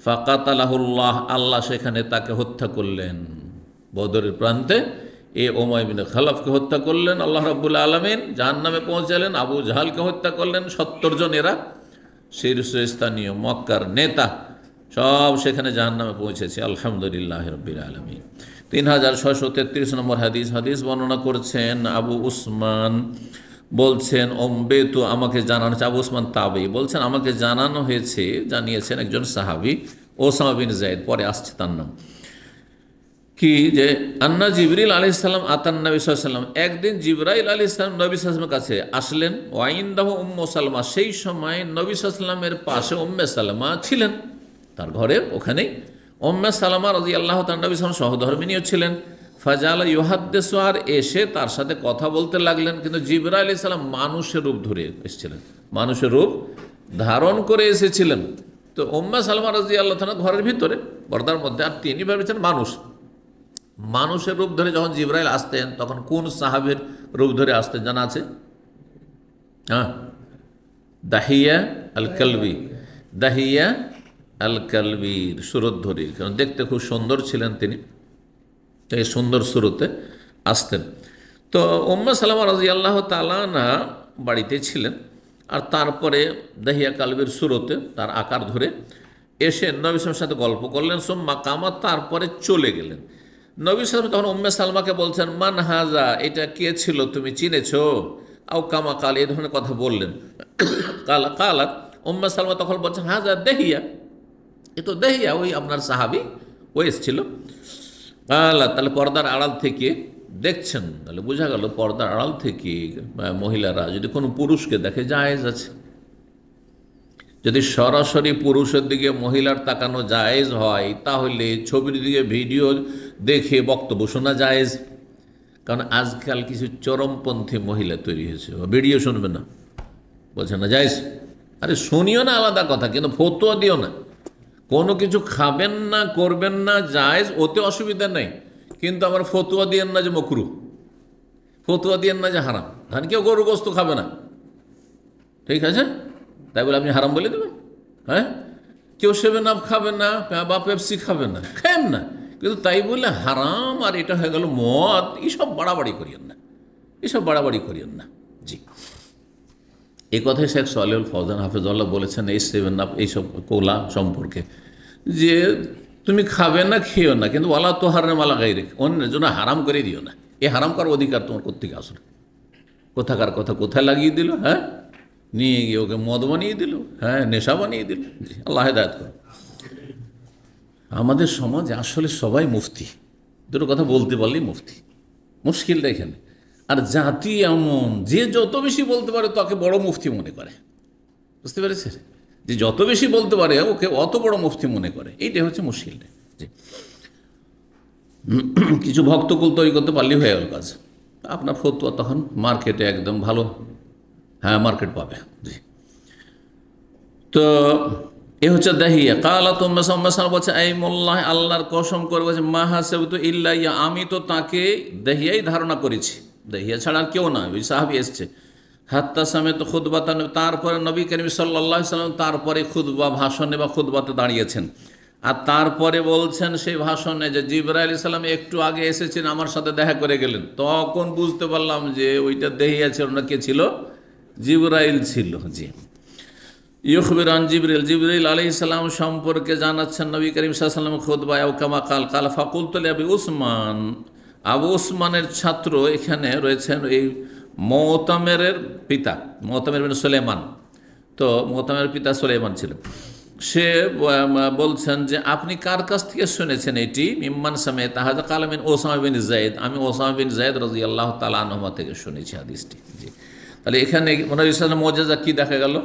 ফাকাতালাহুল্লাহ, আল্লাহ সেখানে তাকে হত্যা করলেন। বদরের প্রান্তে এ উমাইয়া বিন খালাফকে হত্যা করলেন আল্লাহ রাব্বুল আলামিন, জাহান্নামে পৌঁছালেন। আবু জাহালকে হত্যা করলেন। 70 জন এরা শীর্ষস্থানীয় মক্কার নেতা, সব সেখানে জাহান্নামে পৌঁছেছে। আলহামদুলিল্লাহ রাব্বিল আলামিন। 3633 নম্বর হাদিস বর্ণনা করছেন আবু উসমান, বলছেন তো আমাকে জানানো হয়েছে, আবু উসমান তাবেঈ বলছেন আমাকে জানানো হয়েছে, জানিয়েছেন একজন সাহাবী ওসামা বিন যায়েদ, পরে আসছে তার নাম, কি যে আন্না জিবরিল আলাইহিস সালাম আতান নবী সাল্লাল্লাহু আলাইহি ওয়াসাল্লাম, একদিন জিবরাইল আলাইহিস সালাম নবী সাল্লাল্লাহু আলাইহি ওয়াসাল্লামের কাছে আসলেন। ওয়াইনদাহু উম্মু সালমা, সেই সময় নবী সাল্লাল্লাহু আলাইহি ওয়াসাল্লামের পাশে উম্মে সালমা ছিলেন, তার ঘরে ওখানেই উম্মে সালমা রাদিয়াল্লাহু তাআলা নবী সাল্লাল্লাহু আলাইহি ওয়াসাল্লাম সহধর্মিণীও ছিলেন। ফাজালা ইউহাদ্দিসু, আর এসে তার সাথে কথা বলতে লাগলেন। কিন্তু জিবরাইল আলাইহিস সালাম মানুষের রূপ ধরে এসেছিলেন, মানুষের রূপ ধারণ করে এসেছিলেন। তো উম্মে সালমা রাদিয়াল্লাহু তাআলা ঘরের ভিতরে পর্দার মধ্যে, আর তিনি ভেবেছেন মানুষের রূপ ধরে যখন জিবরাইল আসতেন তখন কোন সাহাবীর রূপ ধরে আসতেন জানা আছে? হ্যাঁ, দাহিয়া আল কালবি, দাহিয়া আল কালবির সুরত ধরে, কারণ দেখতে খুব সুন্দর ছিলেন তিনি, এই সুন্দর সুরতে আসতেন। তো উম্মে সালামা রাদিয়াল্লাহু তাআলা না বাড়িতে ছিলেন, আর তারপরে দাহিয়া কালবির সুরতে তার আকার ধরে এসে নবী সাল্লাল্লাহু আলাইহি ওয়াসাল্লামের সাথে গল্প করলেন। সুম্মা কামাত, তারপরে চলে গেলেন। নবী সাল্লাল্লাহু আলাইহি ওয়াসাল্লাম তখন উম্মে সালমাকে বলছেন মান হাজা, এটা কে ছিল, তুমি চিনেছো? আও কামা কাল, এই ধরনের কথা বললেন। কালাত, উম্মে সালমা তখন বলছেন হাজা দেহিয়া, এ তো দেহিয়া, ওই আপনার সাহাবী, ও এসেছিল। কালাত, তাহলে পর্দার আড়াল থেকে দেখছেন, তাহলে বোঝা গেল পর্দার আড়াল থেকে মহিলারা যদি কোনো পুরুষকে দেখে জায়েজ আছে। যদি সরাসরি পুরুষের দিকে মহিলার তাকানো জায়েজ হয়, তাহলে ছবির দিকে ভিডিও দেখে বক্তব্য শোনা জায়েজ। কারণ আজকাল কিছু চরমপন্থী মহিলা তৈরি হয়েছে, ভিডিও শুনবে না, বলছে না জায়েজ। আরে শুনিও না আলাদা কথা, কিন্তু ফতোয়া দিও না। কোনো কিছু খাবেন না, করবেন না, জায়েজ, ওতে অসুবিধা নেই, কিন্তু আমার ফতোয়া দিয়েন না যে মকরু, ফতোয়া দিয়েন না যে হারাম। ধরেন কেউ গরু গোস্ত খাবে না, ঠিক আছে, তাই বলে আপনি হারাম বলে দেবেন? হ্যাঁ, কেউ 7 আপ খাবে না বা পেপসি খাবে না, খাবেন না, কিন্তু তাই বলে হারাম আর এটা হয়ে গেল মদ, এইসব বাড়াবাড়ি করিয়েন না, এইসব বাড়াবাড়ি করিয়েন না। জি, এই কথাই শেখ সালেহুল ফওজান হাফেজুল্লাহ বলেছেন এই 7 আপ এইসব কোলা সম্পর্কে, যে তুমি খাবে না, খেও না, কিন্তু ওয়ালা তো হারাম আলা গায়রিক, অন্যের জন্য হারাম করে দিও না। এই হারাম করার অধিকার তোমার কোত্থেকে আসলে? কোথাকার কথা কোথায় লাগিয়ে দিল? হ্যাঁ, নিয়ে গিয়ে ওকে মদ বানিয়ে দিল, হ্যাঁ, নেশা বানিয়ে দিল। জি, আল্লাহ হেদায়েত করুন। আমাদের সমাজে আসলে সবাই মুফতি, দুটো কথা বলতে পারলেই মুফতি, মুশকিলটা এখানে। আর জাতি এমন যে যত বেশি বলতে পারে তাকে বড় মুফতি মনে করে, বুঝতে পেরেছে? যে যত বেশি বলতে পারে ওকে অত বড় মুফতি মনে করে, এইটাই হচ্ছে মুশকিলটা। জি, কিছু ভক্তকুল তৈরি করতে পারলেই হয়ে গেল কাজ, আপনার ফতুয়া তখন মার্কেটে একদম ভালো, হ্যাঁ মার্কেট পাবে। জি। তো এ হচ্ছে দাহিয়া। কালা তোমরা বলছে এই মোল্লাহ, আল্লাহর কসম করে বলছে মাহাসেবতু ইল্লা ইয়া, আমি তো তাকে দাহিয়াই ধারণা করেছি, দাহিয়া ছাড়া আর কেউ না। ওই সাহাবী এসছে, হাত্তা সামেত খুতবাতা, তারপরে নবী করিম সাল্লাল্লাহু আলাইহি সাল্লাম তারপরে খুতবা, ভাষণে বা খুতবাতে দাঁড়িয়েছেন। আর তারপরে বলছেন সেই ভাষণে যে জিবরাইল আলাইহিস সালাম একটু আগে এসেছেন, আমার সাথে দেখা করে গেলেন। তখন বুঝতে পারলাম যে ওইটা দেহিয়া ছিল না, কে ছিল? জিবরাইল ছিল। জি। ইউখবির আন জিবরিল, জিবরিল আলাইহিস সালাম সম্পর্কে জানাচ্ছেন নবী করিম সাল্লাল্লাহু আলাইহি ওয়াসাল্লাম খুতবায়, ও কামা কাল কাল ফাকুলতু লিআবি উসমান। আবু উসমানের ছাত্র এখানে রয়েছেন এই মুতামেরের পিতা, মুতামের বিন সুলাইমান। তো মুতামের পিতা সুলাইমান ছিলেন। সে বলছেন যে আপনি কার কাছ থেকে শুনেছেন এটি? মিম্মান সামে তাহাজা কালামিন ওসামা বিন যায়েদ, আমি ওসামা বিন যায়েদ রাদিয়াল্লাহু তাআলা আনহু থেকে শুনেছি হাদিসটি। জি। তাহলে এখানে নবী সাল্লাল্লাহু মুজিজা কি দেখা গেল?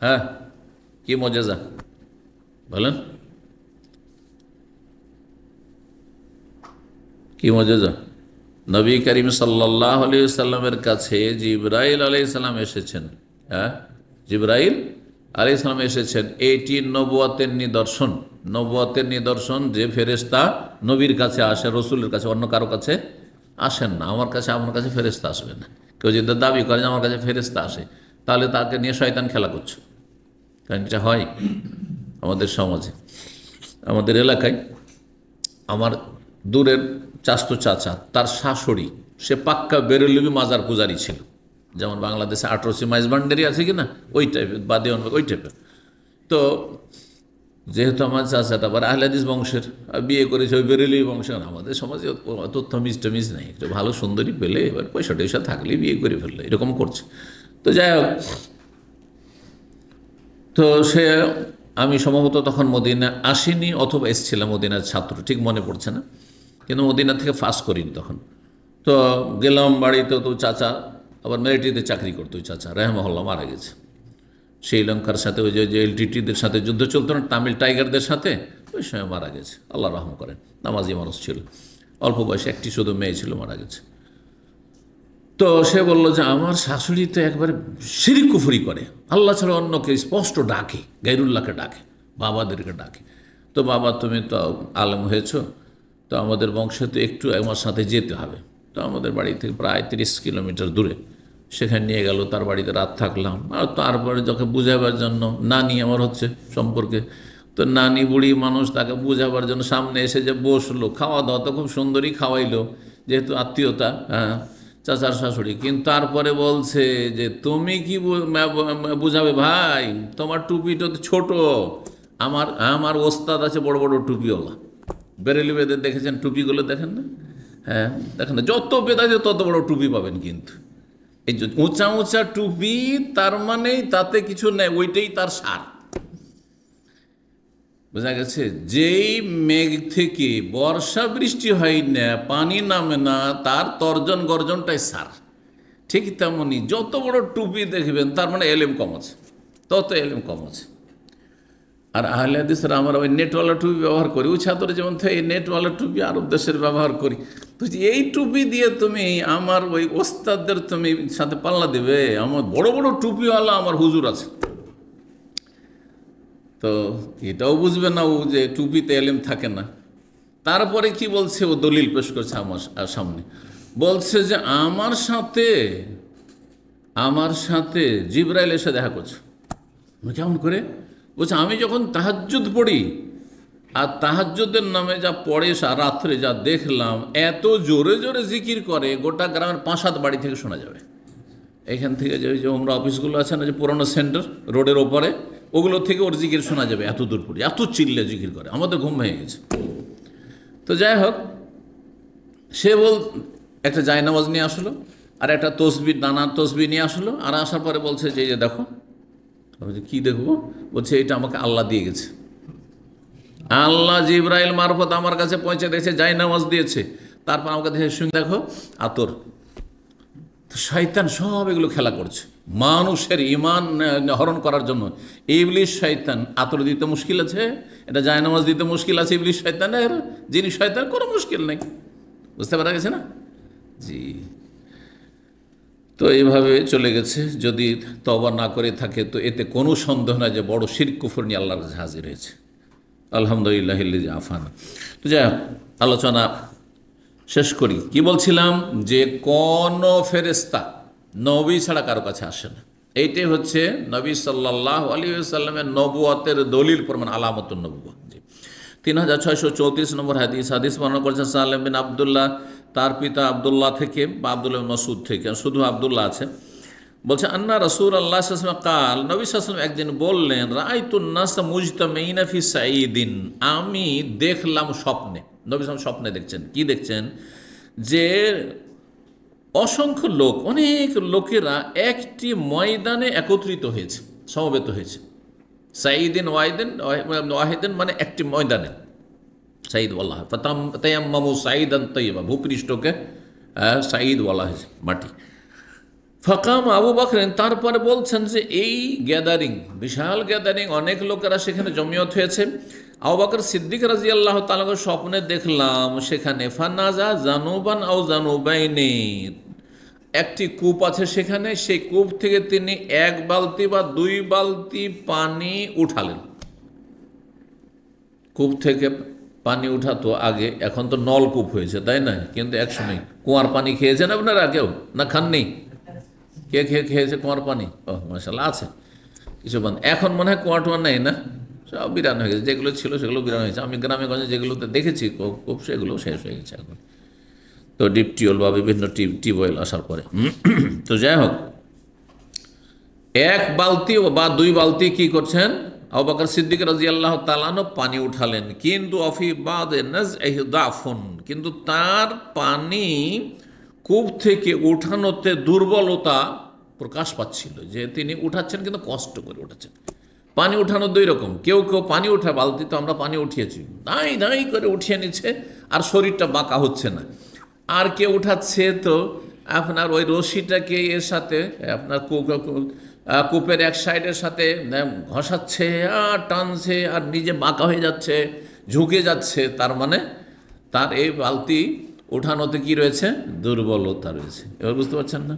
হ্যাঁ, কি মুজিজা বলেন, কি মুজিজা? নবী করিম সাল্লাল্লাহু আলাইহি ওয়াসাল্লামের কাছে জিবরাইল আলাইহিস সালাম এসেছেন। হ্যাঁ, জিবরাইল আলাইহিস সালাম এসেছেন। এটি নবুয়তের নিদর্শন, নবুয়তের নিদর্শন যে ফেরেশতা নবীর কাছে আসে, রসুলের কাছে, অন্য কারো কাছে আসেন না। আমার কাছে, আমার কাছে ফেরেশতা আসবে না। কেউ যদি দাবি করে যে আমার কাছে ফেরেশতা আসে, তাহলে তাকে নিয়ে শয়তান খেলা করছে। কারণ এটা হয় আমাদের সমাজে, আমাদের এলাকায়। আমার দূরের চাস্তো চাচা, তার শাশুড়ি, সে পাক্কা বেরেলভি মাজার পূজারি ছিল। যেমন বাংলাদেশে 18 মাইজ ভান্ডারি আছে কি না, ওই টাইপের, বাদে ওই টাইপের। তো যেহেতু আমার চাচাটা আবার আহলে হাদিস বংশের, বিয়ে করেছে ওই বেরেলভি বংশের, আমাদের সমাজে অত তমিজ টমিজ নেই। একটু ভালো সুন্দরী পেলে এবার পয়সা টয়সা থাকলেই বিয়ে করে ফেললে, এরকম করছে। তো যাই হোক, তো সে, আমি সম্ভবত তখন মদিনা আসিনি অথবা এসেছিলাম, মদিনার ছাত্র, ঠিক মনে পড়ছে না, কিন্তু মদিনা থেকে ফাঁস করিনি তখন। তো গেলাম বাড়িতে, তো চাচা আবার মিলিটারিতে চাকরি করতো। ওই চাচা রাহিমাহুল্লাহ মারা গেছে। শ্রীলঙ্কার সাথে ওই যে এলটিটিদের সাথে যুদ্ধ চলতো না, তামিল টাইগারদের সাথে, ওই সময় মারা গেছে। আল্লাহ রহম করেন, নামাজি মানুষ ছিল, অল্প বয়সে একটি শুধু মেয়ে ছিল, মারা গেছে। তো সে বলল যে আমার শাশুড়ি তো একবারে শিরক কুফরি করে, আল্লাহ ছাড়া অন্যকে স্পষ্ট ডাকে, গায়রুল্লাহকে ডাকে, বাবাদেরকে ডাকে। তো বাবা তুমি তো আলেম হয়েছো, তো আমাদের বংশে তো একটু আমার সাথে যেতে হবে। তো আমাদের বাড়ি থেকে প্রায় 30 কিলোমিটার দূরে, সেখানে নিয়ে গেল, তার বাড়িতে রাত থাকলাম। আর তারপরে যখন বুঝাবার জন্য, নানি আমার হচ্ছে সম্পর্কে, তো নানি বুড়ি মানুষ, তাকে বুঝাবার জন্য সামনে এসে যে বসলো, খাওয়া দাওয়া তো খুব সুন্দরই খাওয়াইলো, যেহেতু আত্মীয়তা, হ্যাঁ চাচার শাশুড়ি। কিন্তু তারপরে বলছে যে তুমি কি বুঝাবে ভাই, তোমার টুপিটা তো ছোট, আমার আমার ওস্তাদ আছে বড় বড় টুপিওয়ালা, বেরেলি বেদের দেখেছেন টুপিগুলো, দেখেন না? হ্যাঁ দেখেন না, যত বেদ আছে তত বড় টুপি পাবেন। কিন্তু এই যে উঁচা উঁচা টুপি, তার মানে তাতে কিছু নেই, ওইটাই তার সার। বোঝা গেছে? যেই মেঘ থেকে বর্ষা বৃষ্টি হয় না, পানি নামে না, তার তর্জন গর্জনটাই সার। ঠিক তেমনি যত বড় টুপি দেখবেন, তার মানে এলেম কম আছে, তত এলেম কম আছে। আর আহলে হাদিসরা আমরা ওই নেটওয়ালা টুপি ব্যবহার করি, ওই ছাত্র যেমন এই নেটওয়ালা টুপি আরব দেশের ব্যবহার করি। তো এই টুপি দিয়ে তুমি আমার ওই ওস্তাদদের তুমি সাথে পাল্লা দেবে? আমার বড় বড় টুপিওয়ালা আমার হুজুর আছে। তো এটাও বুঝবে না ও যে টুপিতে এলেম থাকে না। তারপরে কি বলছে, ও দলিল পেশ করছে আমার সামনে, বলছে যে আমার সাথে জিবরাইল এসে দেখা করছে। কেমন করে? বলছে আমি যখন তাহাজ্জুদ পড়ি, আর তাহাজ্জুদের নামে যা পড়ে রাত্রে যা দেখলাম, এত জোরে জোরে জিকির করে, গোটা গ্রামের 5-7 বাড়ি থেকে শোনা যাবে। এখান থেকে যে ওমরা অফিসগুলো আছে না, যে পুরনো সেন্টার রোডের ওপরে, ওগুলো থেকে ওর জিকির শোনা যাবে। এত দূর পড়ি, এত চিল্লে জিকির করে, আমাদের ঘুম ভেঙে গেছে। তো যাই হোক, সে একটা জায়নামাজ নিয়ে আসলো, আর একটা তসবি, দানা তসবি নিয়ে আসলো। আর আসার পরে বলছে যে দেখো। কি দেখবো? বলছে এটা আমাকে আল্লাহ দিয়ে গেছে, আল্লাহ জিবরাইল মারফত আমার কাছে পৌঁছে দিয়েছে, জায়নামাজ দিয়েছে। তারপর আমাকে দেখে শুনে দেখো আতর। শয়তান সব এগুলো খেলা করছে মানুষের ঈমান হরণ করার জন্য। ইবলিস শয়তান আতর দিতে মুশকিল আছে, এটা জায়নামাজ দিতে মুশকিল আছে ইবলিস শয়তানের। যিনি শয়তান কোনো মুশকিল নেই, বুঝতে পারা গেছে না? জি। তো এইভাবে চলে গেছে। যদি তওবা না করে থাকে তো এতে কোনো সন্দেহ নাই যে বড় শিরক কুফর নিয়ে আল্লাহর কাছে হাজির হয়েছে। আলহামদুলিল্লাহ আফানা। তো যাই হোক, আলোচনা শেষ করি। কি বলছিলাম, যে কোন ফেরেশতা নবী ছাড়া কারো কাছে আসে না। এইটাই হচ্ছে নবী সাল্লাল্লাহু আলাইহি ওয়াসাল্লামের নবুয়তের দলিল প্রমাণ, আলামতুন নবুওয়াহ। 3634 নম্বর হাদিস বর্ণনা করেছেন সালেম বিন আবদুল্লাহ, তার পিতা আবদুল্লাহ থেকে বা আবদুল্লাহ বিন মাসউদ থেকে, শুধু আবদুল্লাহ আছে। বলছে আন্না রাসূলুল্লাহ সাল্লাল্লাহু আলাইহি ওয়াসাল্লাম কাল, নবী সাল্লাল্লাহু আলাইহি ওয়াসাল্লাম একদিন বললেন, রাআইতুন নাস মুজতামিনা ফি সাঈদিন, আমি দেখলাম স্বপ্নে। নবী সাল্লাল্লাহু আলাইহি ওয়াসাল্লাম স্বপ্নে দেখছেন, কি দেখছেন, যে অসংখ্য লোক, অনেক লোকেরা একটি ময়দানে একত্রিত হয়েছে, সমবেত হয়েছে। সাঈদিন ওয়াহিদিন মানে একটি ময়দানে, সাঈদ বলা হয়। তায়াম্মামু সাঈদান তাইয়্যিবা, ভূপৃষ্ঠকে সাঈদ বলা হয়েছে, মাটি। ফাকাম আবু বকর, তারপরে বলছেন যে এই গ্যাদারিং, বিশাল গ্যাদারিং, অনেক লোকেরা সেখানে জমিয়ত হয়েছে। আবু বকর সিদ্দিক রাদিয়াল্লাহু তাআলা স্বপ্নে দেখলাম সেখানে ফানাজা জানুবান আও জানুবাইনি, একটি কূপ আছে সেখানে, সেই কূপ থেকে তিনি এক বালতি বা দুই বালতি পানি উঠালেন। কূপ থেকে পানি উঠাতো আগে, এখন তো নলকূপ হয়েছে, তাই না? কিন্তু একসময় কুয়ার পানি খেয়েছেন আপনারা কেউ, না খাননি? কে খেয়েছে কুয়ার পানি? ও মাশাআল্লাহ, আছে কিছু বান। এখন মনে হয় কুয়া টুয়া নেই না, সব বিরান হয়ে গেছে। যেগুলো ছিল সেগুলো বিরান হয়েছে। আমি গ্রামে গঞ্জে যেগুলোতে দেখেছি কূপ, সেগুলো শেষ হয়ে গেছে এখন। তো ডিপ টিউবওয়েল বা বিভিন্ন টিউবওয়েল আসার পরে। তো যাই হোক, এক বালতি বা দুই বালতি কি করছেন আবু বকর সিদ্দিক রাদিয়াল্লাহু তাআলা পানি উঠালেন। কিন্তু অফি বাদে নাজইহি দাফুন, কিন্তু তার পানি কূপ থেকে উঠানোতে দুর্বলতা প্রকাশ পাচ্ছিল, যে তিনি উঠাচ্ছেন কিন্তু কষ্ট করে উঠাচ্ছেন। পানি উঠানো দুই রকম, কেউ পানি উঠা, বালতি তো আমরা পানি উঠিয়েছি, দাঁই দাঁই করে উঠিয়ে নিচ্ছে আর শরীরটা বাঁকা হচ্ছে না। আর কেউ উঠাচ্ছে তো আপনার ওই রশিটাকে এর সাথে আপনার কূপের এক সাইডের সাথে ঘষাচ্ছে আর টানছে আর নিজে বাঁকা হয়ে যাচ্ছে, ঝুঁকে যাচ্ছে। তার মানে তার এই বালতি উঠানোতে কি রয়েছে, দুর্বলতা রয়েছে। এবার বুঝতে পারছেন না?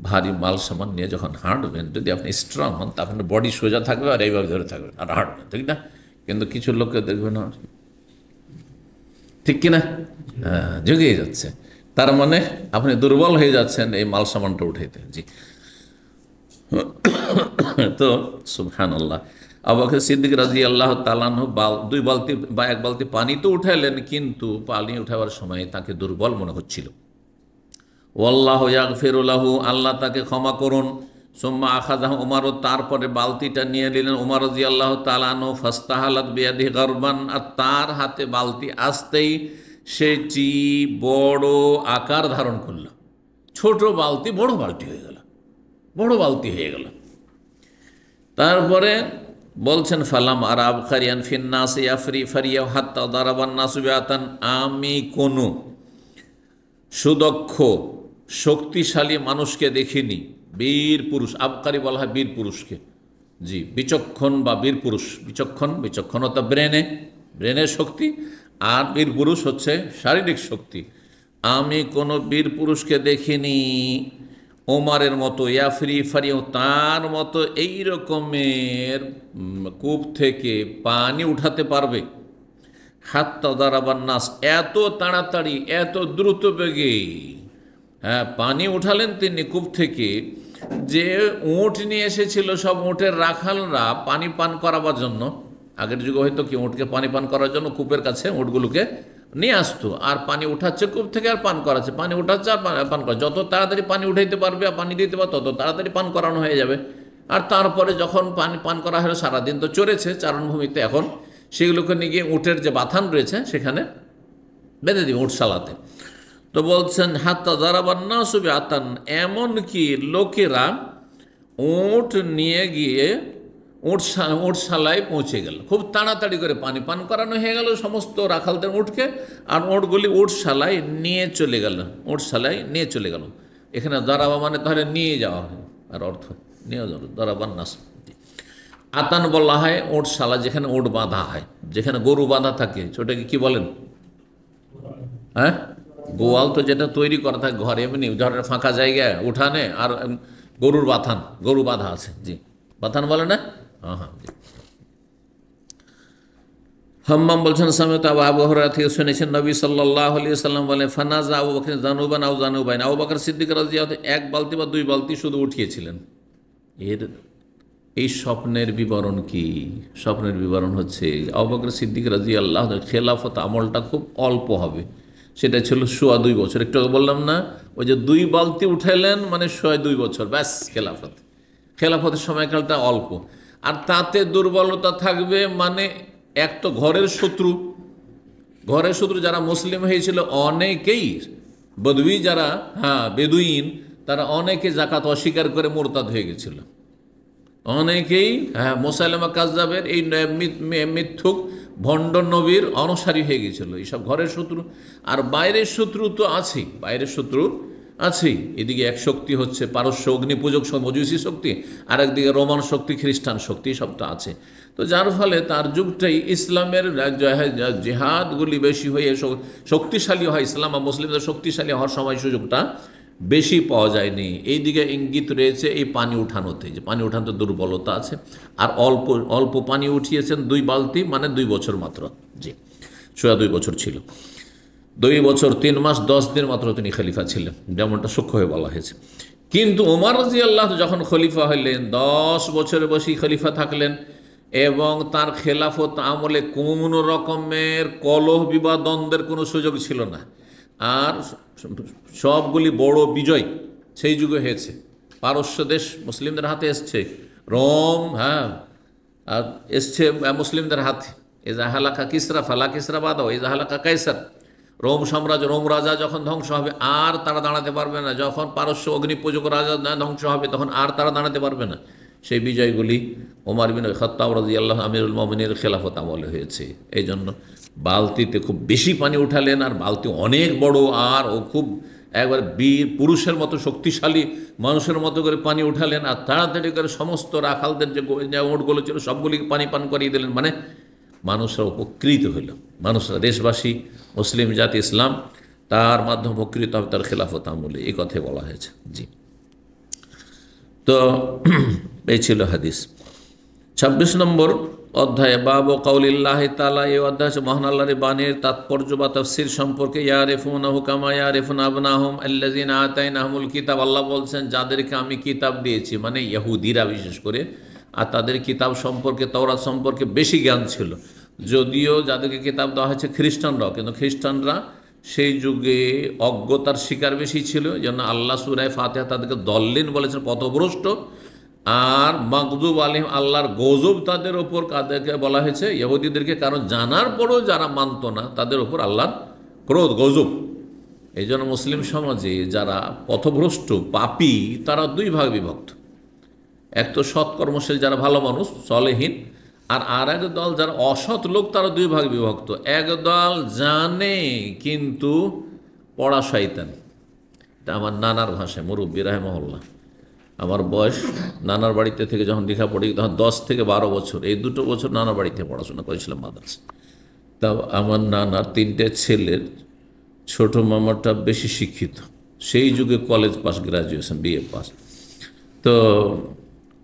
ভারী মাল সামান নিয়ে যখন হাঁটবেন, যদি আপনি স্ট্রং হন তা আপনার বডি সোজা থাকবে আর এইভাবে ধরে থাকবেন আর হাঁটবেন, ঠিক না? কিন্তু কিছু লোককে দেখবেন না, ঠিক কিনা, ঝুঁকিয়ে যাচ্ছে। তার মানে আপনি দুর্বল হয়ে যাচ্ছেন এই মাল সামানটা উঠাইতে। জি। তো সুবহানাল্লাহ, আবু বকর সিদ্দিক রাদিয়াল্লাহু তাআলা দুই বালতি বা এক বালতি পানি তো উঠাইলেন, কিন্তু পানি উঠাবার সময় তাকে দুর্বল মনে হচ্ছিল। ওয়াল্লাহু ইয়াগফিরু লাহু, আল্লাহ তাকে ক্ষমা করুন। সুম্মা আখাযাহু উমর, তারপরে বালতিটা নিয়ে নিলেন উমর রাদিয়াল্লাহু তাআলা আনহু। ফাস্তাহালাত বিয়াদিহি গারবান, আর তার হাতে বালতি আসতেই সেটি বড় আকার ধারণ করল। ছোট বালতি বড় বালতি হয়ে গেল, বড় বালতি হয়ে গেল। তারপরে বলছেন ফালাম আরাব খারিয়ান ফিন্নাস ইয়াফরি ফারিয়া হাত্তা দারাবান নাসু বিআতান, আমি কোনো সুদক্ষ শক্তিশালী মানুষকে দেখিনি, বীর পুরুষ, আবকারি বলা হয় বীর পুরুষকে। জি, বিচক্ষণ বা বীর পুরুষ, বিচক্ষণতা ব্রেনের শক্তি, আর বীর পুরুষ হচ্ছে শারীরিক শক্তি। আমি কোনো বীর পুরুষকে দেখিনি ওমারের মতো, ইয়াফরি ফারিও, তার মতো এই রকমের কূপ থেকে পানি উঠাতে পারবে। হাত্তা দারাবান নাস, এত তাড়াতাড়ি এত দ্রুত বেগে পানি উঠালেন তিনি কূপ থেকে, যে উঁট নিয়ে এসেছিল সব উঁটের রাখালরা পানি পান করাবার জন্য। আগের যুগে হয়তো কি উঁটকে পানি পান করার জন্য কূপের কাছে উঁটগুলোকে নিয়ে আসতো, আর পানি উঠাচ্ছে কূপ থেকে আর পান করাচ্ছে, পানি উঠাচ্ছে আর পান করা। যত তাড়াতাড়ি পানি উঠাইতে পারবে আর পানি দিতে পারবে তত তাড়াতাড়ি পান করানো হয়ে যাবে। আর তারপরে যখন পানি পান করা হলো, সারাদিন তো চড়েছে চারণভূমিতে, এখন সেগুলোকে নিয়ে গিয়ে উটের যে বাথান রয়েছে সেখানে বেঁধে দিবে উটশালাতে। তো বলছেন হাত্তা দারাবান নাসু বিআতান, এমনকি লোকেরা উট নিয়ে গিয়ে উটশালায় পৌঁছে গেল। খুব তাড়াতাড়ি করে পানি পান করানো হয়ে গেল সমস্ত রাখালদের উটকে, আর উটগুলি উটশালায় নিয়ে চলে গেল। এখানে দারাবা মানে তাহলে নিয়ে যাওয়া হয়, আর অর্থ নিয়ে যাওয়া, দারাবান নাস। আতান বলা হয় উটশালা, যেখানে উট বাঁধা হয়, যেখানে গরু বাঁধা থাকে, ওটাকে কি বলেন? হ্যাঁ, গোয়াল তো যেটা তৈরি করা থাকে ঘরে, এমনি ধরেন ফাঁকা জায়গায় উঠানে, আর গরুর বাথান, গরু বাঁধা আছে, জি বাথান বলে না, হ্যাঁ হ্যাঁ জি। হাম্মাম বলছেন সামিত আবু হুরায়রা থেকে শুনেছেন নবী সাল্লাল্লাহু আলাইহি ওয়াসাল্লাম বলেন, ফানাজা আবু বকর জানুবান আও জানুবাইন, আবু বকর সিদ্দিক রাদিয়াল্লাহু আনহু এক বালতি বা দুই বালতি শুধু উঠিয়েছিলেন। এর এই স্বপ্নের বিবরণ কি? স্বপ্নের বিবরণ হচ্ছে আবু বকর সিদ্দিক রাদিয়াল্লাহু আনহু খেলাফত আমলটা খুব অল্প হবে, সেটা ছিল 2.25 বছর। একটু আগে বললাম না, ওই যে দুই বালতি উঠাইলেন মানে 2.25 বছর, ব্যাস খেলাফত। খেলাফতের সময়কালটা অল্প, আর তাতে দুর্বলতা থাকবে, মানে এক তো ঘরের শত্রু, ঘরের শত্রু যারা মুসলিম হয়েছিল অনেকেই বদউই যারা, হ্যাঁ বেদুইন, তারা অনেকে জাকাত অস্বীকার করে মোরতাদ হয়ে গেছিল। অনেকেই হ্যাঁ মুসাইলামা কাযযাবের এই মিথ্যুক ভণ্ড নবীর অনুসারী হয়ে গেছিল। এইসব ঘরের শত্রু, আর বাইরের শত্রু তো আছেই, বাইরের শত্রু আছেই। এদিকে এক শক্তি হচ্ছে পারস্য অগ্নিপূজক মজুসি শক্তি, আর একদিকে রোমান শক্তি, খ্রিস্টান শক্তি, সব তো আছে। তো যার ফলে তার যুগটাই ইসলামের জেহাদগুলি বেশি হয়ে শক্তিশালী হয়, ইসলাম আর মুসলিমদের শক্তিশালী হওয়ার সময় সুযোগটা বেশি পাওয়া যায়নি। এই দিকে ইঙ্গিত রয়েছে এই পানি উঠানোতে, যে পানি উঠানোতে দুর্বলতা আছে, আর অল্প অল্প পানি উঠিয়েছেন 2 বালতি, মানে 2 বছর মাত্র, জি 2.25 বছর ছিল। 2 বছর 3 মাস 10 দিন মাত্র তিনি খলিফা ছিলেন, যেমনটা সূক্ষ্ম হয়ে বলা হয়েছে। কিন্তু ওমর রাদিয়াল্লাহু যখন খলিফা হইলেন 10 বছরের বেশি খলিফা থাকলেন, এবং তার খেলাফত আমলে কোনো রকমের কলহ বিবাদ দ্বন্দ্বের কোনো সুযোগ ছিল না, আর সবগুলি বড় বিজয় সেই যুগে হয়েছে। পারস্য দেশ মুসলিমদের হাতে এসছে, রোম হ্যাঁ আর এসছে মুসলিমদের হাতে। এজা হালাকা কিসরা ফালা কিসরা বাদাও, এজা হালাকা কাইসার। রোম সাম্রাজ্য, রোম রাজা যখন ধ্বংস হবে আর তারা দাঁড়াতে পারবে না, যখন পারস্য অগ্নিপূজক রাজা ধ্বংস হবে তখন আর তারা দাঁড়াতে পারবে না। সেই বিজয়গুলি ওমর বিন খাত্তাব রাদিয়াল্লাহু আমিরুল মুমিনিনের খেলাফত আমলে হয়েছে। এই জন্য বালতিতে খুব বেশি পানি উঠালেন, আর বালতি অনেক বড়, আর ও খুব একবার বীর পুরুষের মতো শক্তিশালী মানুষের মতো করে পানি উঠালেন, আর তাড়াতাড়ি করে সমস্ত রাখালদের যে ওটগুলো ছিল সবগুলিকে পানি পান করিয়ে দিলেন। মানে মানুষরা উপকৃত হইল, মানুষরা, দেশবাসী, মুসলিম জাতি, ইসলাম তার মাধ্যমে উপকৃত হবে তার খেলাফত আমলে, এই কথাই বলা হয়েছে, জি। তো এই ছিল হাদিস। 26 নম্বর অধ্যায়ে বাবু কাউলিল্লাহি তাআলা, এই অধ্যায় হচ্ছে মহান আল্লাহর বাণীর তাৎপর্য বা তাফসীর সম্পর্কে। ইয়ারিফুনাহু কামা ইয়ারিফুনা আবনাহুম আল্লাযিনা আতাইনাহুমুল কিতাব, আল্লাহ বলছেন যাদেরকে আমি কিতাব দিয়েছি, মানে ইহুদিরা বিশেষ করে, আর তাদের কিতাব সম্পর্কে, তাওরাত সম্পর্কে বেশি জ্ঞান ছিল। যদিও যাদেরকে কিতাব দেওয়া হয়েছে খ্রিস্টানরাও, কিন্তু খ্রিস্টানরা সেই যুগে অজ্ঞতার শিকার বেশি ছিল, যেন আল্লাহ সূরা ফাতিহা তাদেরকে দল্লিন বলেছেন, পথভ্রষ্ট। আর মাগদুব আলাইহিম, আল্লাহর গজব তাদের ওপর, কাদেরকে বলা হয়েছে? ইহুদিদেরকে। কারণ জানার পরও যারা মানত না তাদের ওপর আল্লাহর ক্রোধ, গজব। এই জন্য মুসলিম সমাজে যারা পথভ্রষ্ট পাপী, তারা 2 ভাগ বিভক্ত। এক তো সৎকর্মশীল যারা ভালো মানুষ, সলেহীন, আর এক দল যারা অসৎ লোক, তারা 2 ভাগ বিভক্ত। এক দল জানে কিন্তু পড়া শয়তান। এটা আমার নানার ভাষায়, মুরব্বী রাহিমাহুল্লাহ। আমার বয়স নানার বাড়িতে থেকে যখন লেখা পড়ি, তখন 10 থেকে 12 বছর, এই 2 বছর নানার বাড়িতে পড়াশোনা করেছিলাম মাদ্রাসা। তা আমার নানার 3টে ছেলের ছোট মামাটা বেশি শিক্ষিত, সেই যুগে college pass, graduation, BA pass. তো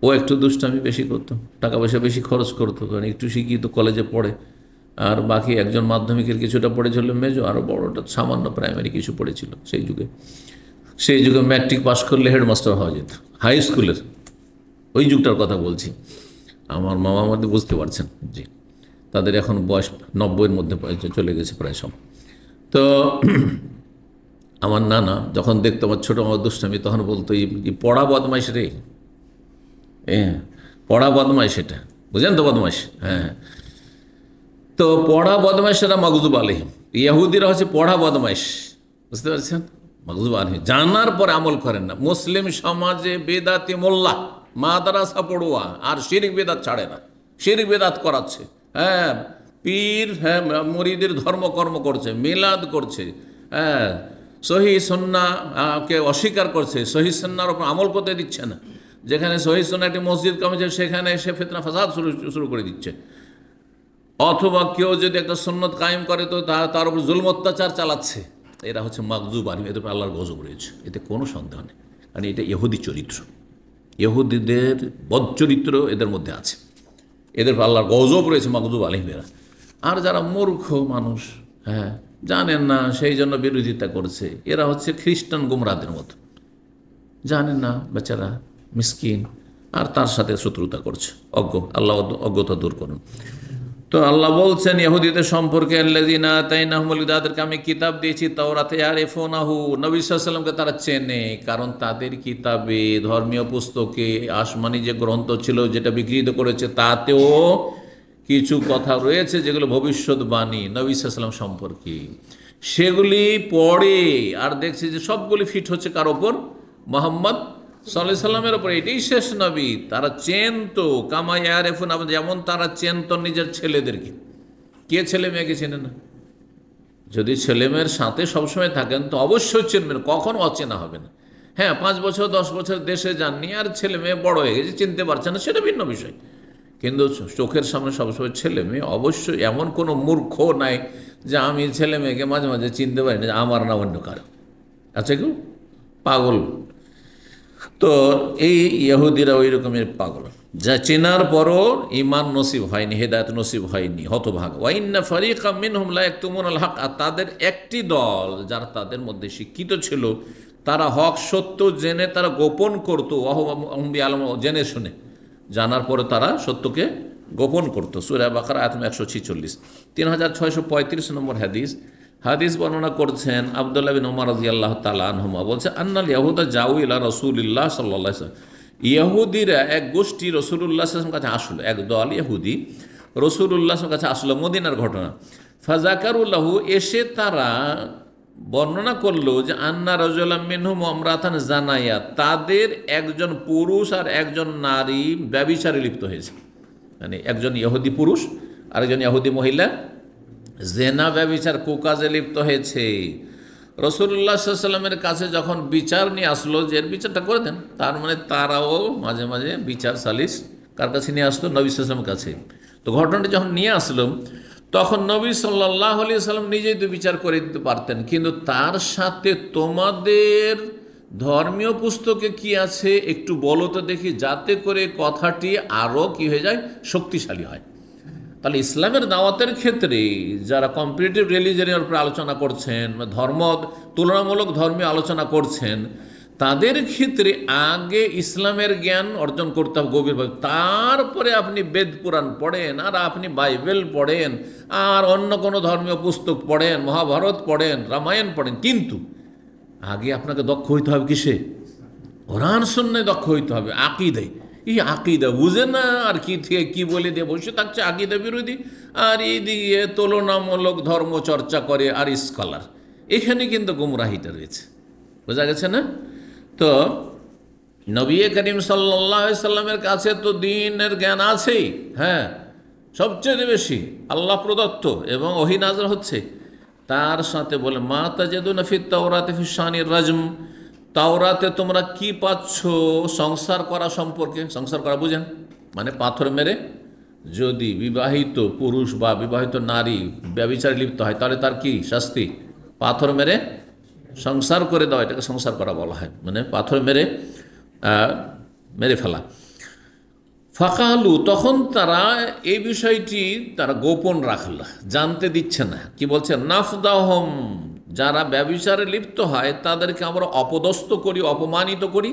ও একটু দুষ্টামি বেশি করতো, টাকা পয়সা বেশি খরচ করতো, কারণ একটু শিক্ষিত, কলেজে পড়ে। আর বাকি একজন মাধ্যমিকের কিছুটা পড়েছিল মেজো, আরও বড়টা সামান্য প্রাইমারি কিছু পড়েছিল সেই যুগে। সেই যুগে ম্যাট্রিক পাস করলে হেডমাস্টার হওয়া যেত, হাই স্কুলের, ওই যুগটার কথা বলছি। আমার মামা মধ্যে বুঝতে পারছেন, জি। তাদের এখন বয়স 90-এর মধ্যে চলে গেছে প্রায় সব। তো আমার নানা যখন দেখতো আমার ছোটো মামা দুষ্টামি, তখন বলতো, এই পড়া বদমাইশ রে, হ্যাঁ পড়া বদমাইশ, এটা বুঝেন তো বদমাইশ, হ্যাঁ। তো পড়া বদমাইশেরা মাগদুব আলাইহিম, ইহুদিরা হচ্ছে পড়া বদমাইশ, বুঝতে পারছেন? মাগদুব আলাইহিম, জানার পরে আমল করেন না। মুসলিম সমাজে বেদাতি মোল্লা, মাদ্রাসা পড়ুয়া, আর শিরক বেদাত ছাড়ে না, শিরক বেদাত করাচ্ছে, হ্যাঁ। পীর, হ্যাঁ, মুরিদের ধর্মকর্ম করছে, মিলাদ করছে, হ্যাঁ, সহি সুন্নাহকে অস্বীকার করছে, সহি সুন্নাহর উপর আমল করতে দিচ্ছে না। যেখানে সহি সুন্নাহ একটি মসজিদ কমেছে, সেখানে এসে ফিতনা ফাসাদ শুরু করে দিচ্ছে। অথবা কেউ যদি একটা সুন্নত কায়েম করে, তো তার উপর জুলম অত্যাচার চালাচ্ছে, এরা হচ্ছে মাগজুব আলিম, এদের উপর আল্লাহর গজব রয়েছে, এতে কোনো সন্দেহ নেই। কারণ এটা ইহুদি চরিত্র, ইহুদিদের বদ চরিত্র এদের মধ্যে আছে, এদের উপর আল্লাহর গজব রয়েছে মাগজুব আলিমেরা। আর যারা মূর্খ মানুষ, হ্যাঁ, জানেন না, সেই জন্য বিরোধিতা করছে, এরা হচ্ছে খ্রিস্টান গুমরাদের মতো, জানেন না বেচারা মিসকিন, আর তার সাথে শত্রুতা করছে, অজ্ঞ। আল্লাহ অজ্ঞতা দূর করুন। তো আল্লাহ বলছেন ইহুদিদের সম্পর্কে, আল্লাযিনা আতাইনাহুমুল যাদেরকে আমি কিতাব দিয়েছি তাওরাতে, ইয়ারিফুনাহু, নবী সাল্লাল্লাহু আলাইহি ওয়াসাল্লামকে তারা চেনে, কারণ তাদের কিতাবে, ধর্মীয় পুস্তকে, আসমানি যে গ্রন্থ ছিল যেটা বিকৃত করেছে, তাতেও কিছু কথা রয়েছে যেগুলো ভবিষ্যৎবাণী নবী সাল্লাল্লাহু আলাইহি ওয়াসাল্লাম সম্পর্কে, সেগুলি পড়ে আর দেখছে যে সবগুলি ফিট হচ্ছে কার ওপর? মুহাম্মদ সাল্লাল্লাহু আলাইহি সাল্লামের ওপর, এটাই শেষ নবী। তারা চেনতো কামা ইয়ারিফুন, যেমন তারা চেনতো নিজের ছেলেদেরকে। কে ছেলে মেয়েকে চেনে না? যদি ছেলে মেয়ের সাথে সবসময় থাকেন তো অবশ্যই চিনবেন, কখনো অচেনা হবে না। হ্যাঁ, 5 বছর 10 বছর দেশে যাননি আর ছেলে মেয়ে বড় হয়ে গেছে, চিনতে পারছে না, সেটা ভিন্ন বিষয়। কিন্তু চোখের সামনে সবসময় ছেলে মেয়ে, অবশ্যই এমন কোনো মূর্খ নাই যে আমি ছেলে মেয়েকে মাঝে মাঝে চিনতে পারি না, আমার না অন্য কারো আছে, কেউ পাগল। তো এই ইহুদিরা ওই রকমের পাগল, যা চেনার পরও ঈমান নসিব হয়নি, হেদায়েত নসিব হয়নি, হতভাগ। ওয়া ইন্না ফারিকাম মিনহুম লা ইয়াকতুমুনাল হক, আর তাদের একটি দল যারা তাদের মধ্যে শিক্ষিত ছিল, তারা হক সত্য জেনে তারা গোপন করতো, ওয়াহুম বিআলম, জেনে শুনে, জানার পরে তারা সত্যকে গোপন করতো। সূরা বাকারা আয়াত 146, 3635 নম্বর হাদিস বর্ণনা করছেন আব্দুল্লাহ বিন ওমর রাদিয়াল্লাহু তাআলা আনহুমা, বলছে আন্নাল ইয়াহুদা জাউ ইলা রাসূলিল্লাহ সাল্লাল্লাহু আলাইহি ওয়াসাল্লাম, ইহুদিরা এক গোষ্ঠী রাসূলুল্লাহ সাল্লাল্লাহু আলাইহি ওয়াসাল্লামের কাছে আসলো, এক দল ইহুদি রাসূলুল্লাহ সাল্লাল্লাহু আলাইহি ওয়াসাল্লামের কাছে আসলো, মদিনার ঘটনা। ফাযাকারুল্লাহু, এসে তারা বর্ণনা করলো যে আন্না রাজুলাম মিনহুম আমরাতান জানায়া, তাদের একজন পুরুষ আর একজন নারী ব্যভিচারে লিপ্ত হয়েছে। মানে একজন ইহুদি পুরুষ আর একজন ইহুদি মহিলা জেনা ব্যভিচার কুকাজে লিপ্ত হয়েছে। রাসূলুল্লাহ সাল্লাল্লাহু আলাইহি ওয়াসাল্লামের কাছে যখন বিচার নিয়ে আসলো যে এর বিচারটা করে দেন, তার মানে তারাও মাঝে মাঝে বিচার সালিস কার কাছে নিয়ে আসতো? নবী সাল্লাল্লাহু আলাইহি ওয়াসাল্লামের কাছে। তো ঘটনাটি যখন নিয়ে আসলো, তখন নবী সাল্লাল্লাহু আলাইহি ওয়াসাল্লাম নিজেই তো বিচার করে দিতে পারতেন, কিন্তু তার সাথে তোমাদের ধর্মীয় পুস্তকে কি আছে একটু বলো তো দেখি, যাতে করে কথাটি আরও কি হয়ে যায়, শক্তিশালী হয়। তাহলে ইসলামের দাওয়াতের ক্ষেত্রে যারা কম্পারেটিভ রিলিজিয়নের উপরে আলোচনা করছেন, তুলনামূলক ধর্মীয় আলোচনা করছেন, তাদের ক্ষেত্রে আগে ইসলামের জ্ঞান অর্জন করতে হবে গভীরভাবে, তারপরে আপনি বেদ পুরাণ পড়েন, আর আপনি বাইবেল পড়েন, আর অন্য কোনো ধর্মীয় পুস্তক পড়েন, মহাভারত পড়েন, রামায়ণ পড়েন, কিন্তু আগে আপনাকে দক্ষ হইতে হবে কিসে? কোরআন সুন্নাহয় দক্ষ হইতে হবে, আকীদায়। এই আকীদা বুঝে না আর কি থেকে কি বলে দিয়ে বসে থাকছে আকীদা বিরোধী, আর এইদিকে তুলনামূলক ধর্ম চর্চা করে আর স্কলার। এখানে কিন্তু গুমরাহিটা রয়েছে, বোঝা গেছে না? তো নবী করিম সাল্লাল্লাহু আলাইহি সাল্লামের কাছে তো দ্বীনের জ্ঞান আছেই, হ্যাঁ, সবচেয়ে বেশি আল্লাহ প্রদত্ত এবং ওহী নাযিল হচ্ছে। তার সাথে বলে মা তাজিদুনা ফিত তাওরাতি ফি শানির রাজম, তাওরাতে তোমরা কি পাচ্ছ সংসার করা সম্পর্কে? সংসার করা বুঝেন, মানে পাথর মেরে যদি বিবাহিত পুরুষ বা বিবাহিত নারী ব্যভিচারে লিপ্ত হয়, তাহলে তার কি শাস্তি? পাথর মেরে সংসার করে দেওয়া, এটাকে সংসার করা বলা হয়, মানে পাথর মেরে মেরে ফেলা। ফাকালু, তখন তারা এই বিষয়টি তারা গোপন রাখল, জানতে দিচ্ছে না। কি বলছে? নাফদাহম, যারা ব্যভিচারে লিপ্ত হয় তাদেরকে আমরা অপদস্থ করি, অপমানিত করি।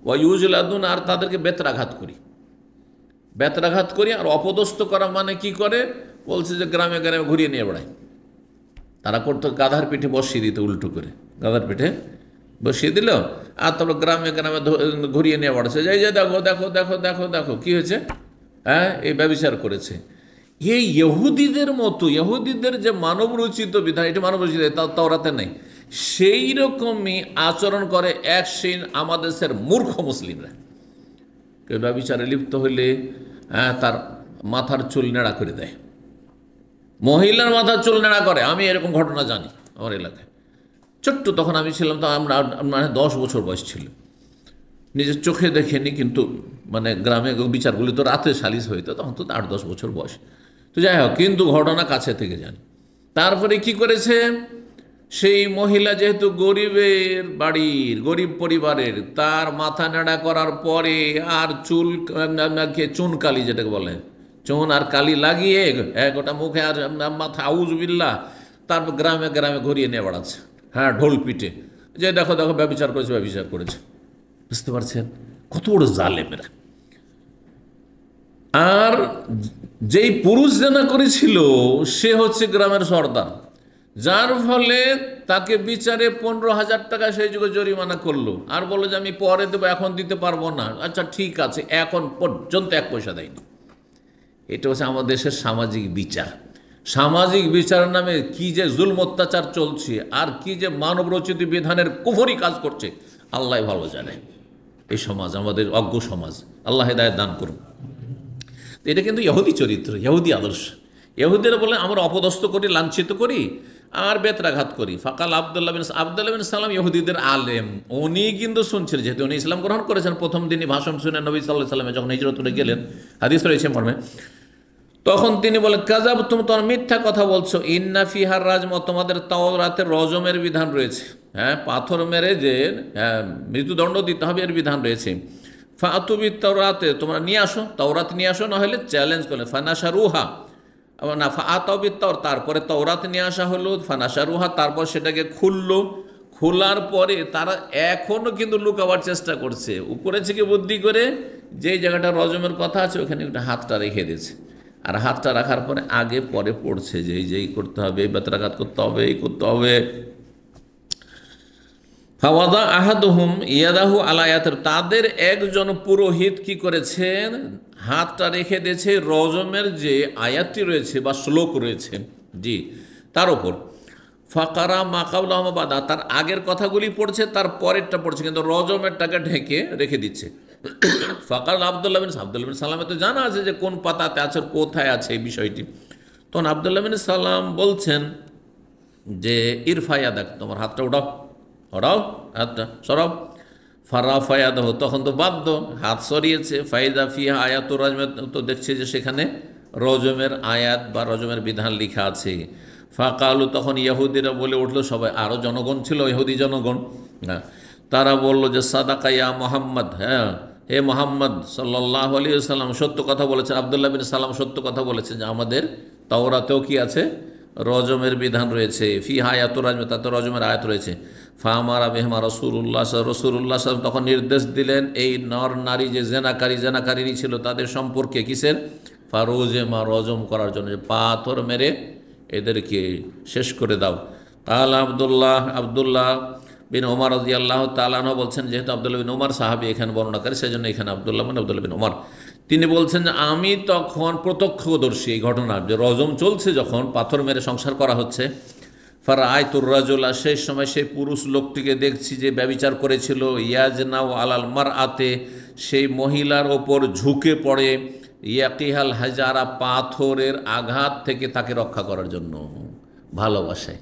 ওয়াইউজলাদুন, আর তাদেরকে বেত্রাঘাত করি, বেত্রাঘাত করি। আর অপদস্থ করা মানে কি করে? বলছে যে গ্রামে গ্রামে ঘুরিয়ে নিয়ে বেড়ায়। তারা করতো গাধার পিঠে বসিয়ে দিত, উল্টো করে গাধার পিঠে বসিয়ে দিল, আর তারপর গ্রামে গ্রামে ঘুরিয়ে নিয়ে বেড়াচ্ছে, যাই যে দেখো দেখো দেখো দেখো দেখো কি হয়েছে, হ্যাঁ, এই ব্যভিচার করেছে। এই ইহুদিদের মতো, ইহুদিদের যে মানব রচিত বিধান, এটা মানব রচিত, তাওরাতে নেই, সেই রকমই আচরণ করে এক সেই আমাদের দেশের মূর্খ মুসলিমরা। কেউ ব্যভিচারে লিপ্ত হইলে তার মাথার চুল নেড়া করে দেয়, মহিলার মাথার চুল নেড়া করে। আমি এরকম ঘটনা জানি আমার এলাকায়। ছোট্ট তখন আমি ছিলাম, তো আমরা মানে 10 বছর বয়স ছিল, নিজের চোখে দেখেনি, কিন্তু মানে গ্রামে বিচারগুলি তো রাতে সালিশ হইতো, তখন তো 8-10 বছর বয়স। তো যাই হোক, কিন্তু ঘটনা কাছে থেকে জানি। তারপরে কি করেছে, সেই মহিলা যেহেতু গরিবের বাড়ির, গরিব পরিবারের, তার মাথা নেড়া করার পরে আর চুল চুনকালি যেটাকে বলে, চুন আর কালি লাগিয়ে গোটা মুখে আর মাথা আউজবিল্লাহ, তারপর গ্রামে গ্রামে ঘুরিয়ে নিয়ে বেড়াচ্ছে, হ্যাঁ, ঢোল পিটে, যে দেখো দেখো ব্যভিচার করেছে, ব্যভিচার করেছে। বুঝতে পারছেন কত বড় জালেমেরা। আর যেই পুরুষ জেনা করেছিল সে হচ্ছে গ্রামের সর্দার, যার ফলে তাকে বিচারে 15,000 টাকা সেই যুগে জরিমানা করলো, আর বললো যে আমি পরে দেবো, এখন দিতে পারবো না। আচ্ছা ঠিক আছে, এখন পর্যন্ত 1 পয়সা দেয়নি। এটা হচ্ছে আমাদের দেশের সামাজিক বিচার। সামাজিক বিচারের নামে কি যে জুলম অত্যাচার চলছে, আর কি যে মানব রচিত বিধানের কুফরি কাজ করছে, আল্লাহ ভালো জানে। এই সমাজ আমাদের অজ্ঞ সমাজ, আল্লাহ হেদায়েত দান করুন। এটা কিন্তু ইহুদি চরিত্র, ইহুদি আদর্শ। ইহুদিরা বলে আমরা অপদস্থ করি, লাঞ্ছিত করি আর বেত্রাঘাত করি। ফাকাল আবদুল্লাহ বিন সালাম ইহুদিদের আলেম, উনি কিন্তু শুনছিলেন, যেহেতু উনি ইসলাম গ্রহণ করেছেন, প্রথম দিনই ভাষণ শুনে নবী সাল্লাল্লাহু আলাইহি ওয়াসাল্লাম যখন হিজরত করে গেলেন, হাদিস রয়েছে মর্মে, তখন তিনি বলে কাযাব, তুমি তোমার মিথ্যা কথা বলছো। ইন্না ফিহার রাজম, তোমাদের তাওরাতের রজমের বিধান রয়েছে, হ্যাঁ, পাথর মেরে যে মৃত্যুদণ্ড দিতে হবে এর বিধান রয়েছে। ফাতুবি তাওরাতে, তোমরা নিয়ে আসো, তাওরাত নিয়ে আসো, না হলে চ্যালেঞ্জ করলে ফানাশারুহা না ফাআতাবি তাওর, তারপরে তাওরাত নিয়ে আসা হলো, ফানাশারুহা, তারপর সেটাকে খুললো, খোলার পরে তারা এখনও কিন্তু লুকাবার চেষ্টা করছে, উপরে থেকে বুদ্ধি করে যেই জায়গাটা রজমের কথা আছে ওখানে একটা হাতটা রেখে দিয়েছে, আর হাতটা রাখার পরে আগে পরে পড়ছে যে যেই করতে হবে, বেত্রাঘাত করতে হবে, এই করতে হবে। ফাওয়াদা আহাদুহুম ইয়াদাহু আলা ইয়াতির, তাদের একজন পুরোহিত কি করেছেন, হাতটা রেখে দিয়েছে রজমের যে আয়াতটি রয়েছে বা শ্লোক রয়েছে, জি, তার উপর। ফাকারা মাকাউল আহমাবাদা, তার আগের কথাগুলি পড়ছে, তার পরেরটা পড়ছে, কিন্তু রজমেরটাকে ঢেকে রেখে দিচ্ছে। ফাকার আবদুল্লাহ বিন সালামে তো জানা আছে যে কোন পাতাতে আছে, কোথায় আছে এই বিষয়টি। তখন আবদুল্লাহ বিন সালাম বলছেন যে ইরফায়া, দেখ তোমার হাতটা উঠাও, ওরাও হাতটা সরাও। ফারা ফায়াদাহ, তখন তো বাধ্য, হাত সরিয়েছে। ফাইদা ফিহা আয়াতুর রাজমে, তো দেখছে যে সেখানে রজমের আয়াত বা রজমের বিধান লেখা আছে। ফাকালু, তখন ইহুদিরা বলে উঠলো, সবাই আরও জনগণ ছিল, ইহুদি জনগণ, হ্যাঁ, তারা বলল যে সাদাকা ইয়া মোহাম্মদ, হ্যাঁ, হে মোহাম্মদ সাল্লাল্লাহু আলাইহি ওয়াসাল্লাম সত্য কথা বলেছেন। আবদুল্লাহ বিন সালাম সত্য কথা বলেছেন যে আমাদের তাওরাতেও কি আছে, রজমের বিধান রয়েছে। ফি হায়াতুর রাজমে, তাতে রজমের আয়াত রয়েছে। ফামারা বেহমা রসুল্লাহ সাল্লাম তখন নির্দেশ দিলেন এই নর নারী যে জেনাকারী ছিল তাদের সম্পর্কে, কিসের, ফারোজেমা, রজম করার জন্য, যে পাথর মেরে এদেরকে শেষ করে দাও। তাহলে আবদুল্লাহ বিন ওমর রাদিয়াল্লাহু তাআলা আনহু বলছেন, যেহেতু আবদুল্লাহ বিন ওমর সাহাবী এখানে বর্ণনা করে, সেজন্য এখানে আবদুল্লাহ বিন ওমর, তিনি বলছেন যে আমি তখন প্রত্যক্ষদর্শী এই ঘটনার, যে রজম চলছে যখন, পাথর মেরে সংসার করা হচ্ছে। ফারাআইতুর রাজুলা, সেই সময় সেই পুরুষ লোকটিকে দেখছি যে ব্যভিচার করেছিল, ইয়াজনাউ আলাল মারআতে, সেই মহিলার ওপর ঝুঁকে পড়ে, ইয়াকিহাল হাজারা, পাথরের আঘাত থেকে তাকে রক্ষা করার জন্য, ভালোবাসায়।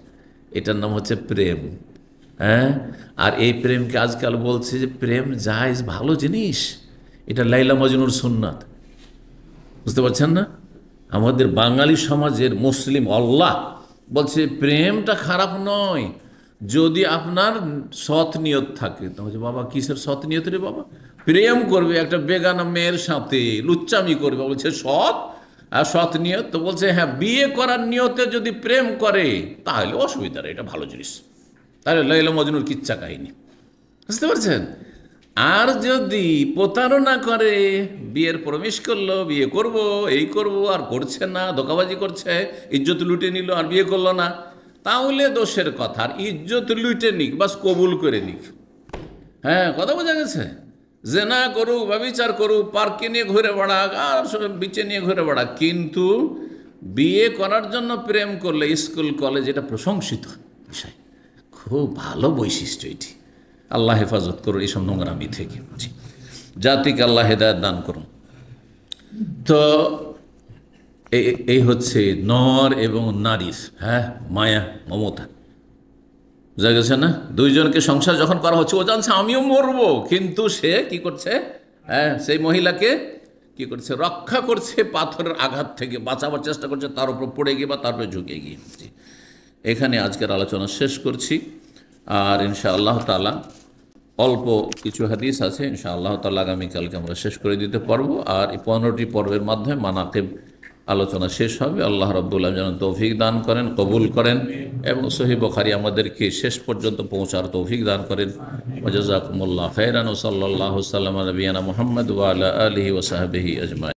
এটার নাম হচ্ছে প্রেম, হ্যাঁ। আর এই প্রেমকে আজকাল বলছে যে প্রেম জায়েজ, ভালো জিনিস, এটা লাইলা মজনুর সুন্নাত। বুঝতে পারছেন না, আমাদের বাঙালি সমাজের মুসলিম আল্লাহ বলছে প্রেমটা খারাপ নয় যদি আপনার সৎ নিয়ত থাকে। তাহলে বাবা কিসের সৎ নিয়ত রে বাবা, প্রেম করবে একটা বেগানা মেয়ের সাথে, লুচ্চামি করবে, বলছে সৎ, আর সৎ নিয়ত, তো বলছে হ্যাঁ, বিয়ে করার নিয়তে যদি প্রেম করে তাহলে অসুবিধা নেই, এটা ভালো জিনিস। তাহলে লাইলা মজনুর কিচ্ছা কাহিনী, বুঝতে পারছেন। আর যদি প্রতারণা করে, বিয়ের প্রমিস করলো, বিয়ে করব, এই করব, আর করছে না, ধোঁকাবাজি করছে, ইজ্জত লুটে নিল আর বিয়ে করলো না, তাহলে দোষের কথা। আর ইজ্জত লুটে নিক, বাস কবুল করে নিক, হ্যাঁ, কথা বোঝা গেছে। জেনা করুক, ব্যভিচার করুক, পার্কে নিয়ে ঘুরে বেড়াক, আর বিচে নিয়ে ঘুরে বেড়াক, কিন্তু বিয়ে করার জন্য প্রেম করলে স্কুল কলেজ, এটা প্রশংসিত বিষয়, খুব ভালো বৈশিষ্ট্য এটি। আল্লাহ হেফাজত করুন এইসব নোংরামি থেকে, জাতিকে আল্লাহ হেদায়েত দান করুন। তো এই হচ্ছে নর এবং নারীর, হ্যাঁ, মায়া মমতা, বুঝা গেছে না। দুইজনকে সংসার যখন করা হচ্ছে, ও জানছে আমিও মরবো, কিন্তু সে কি করছে, হ্যাঁ, সেই মহিলাকে কি করছে, রক্ষা করছে পাথরের আঘাত থেকে, বাঁচাবার চেষ্টা করছে, তার উপর পড়ে গিয়ে বা তার উপরে ঝুঁকে গিয়ে। এখানে আজকের আলোচনা শেষ করছি। আর ইনশাআল্লাহ তাআলা অল্প কিছু হাদিস আছে, ইনশাআল্লাহ তাআলা আগামীকালকে আমরা শেষ করে দিতে পারবো। আর এই 15টি পর্বের মাধ্যমে মানাকিব আলোচনা শেষ হবে। আল্লাহ রাব্বুল আলামিন যেন তৌফিক দান করেন, কবুল করেন এবং সহিহ বুখারী আমাদেরকে শেষ পর্যন্ত পৌঁছার তৌফিক দান করেন। ওয়া জাযাকুমুল্লাহু খাইরান ওয়া সাল্লাল্লাহু সাল্লাম আলা নবিয়িনা মুহাম্মদ ওয়া আলা আলিহি ওয়া সাহবিহি আজমাইন।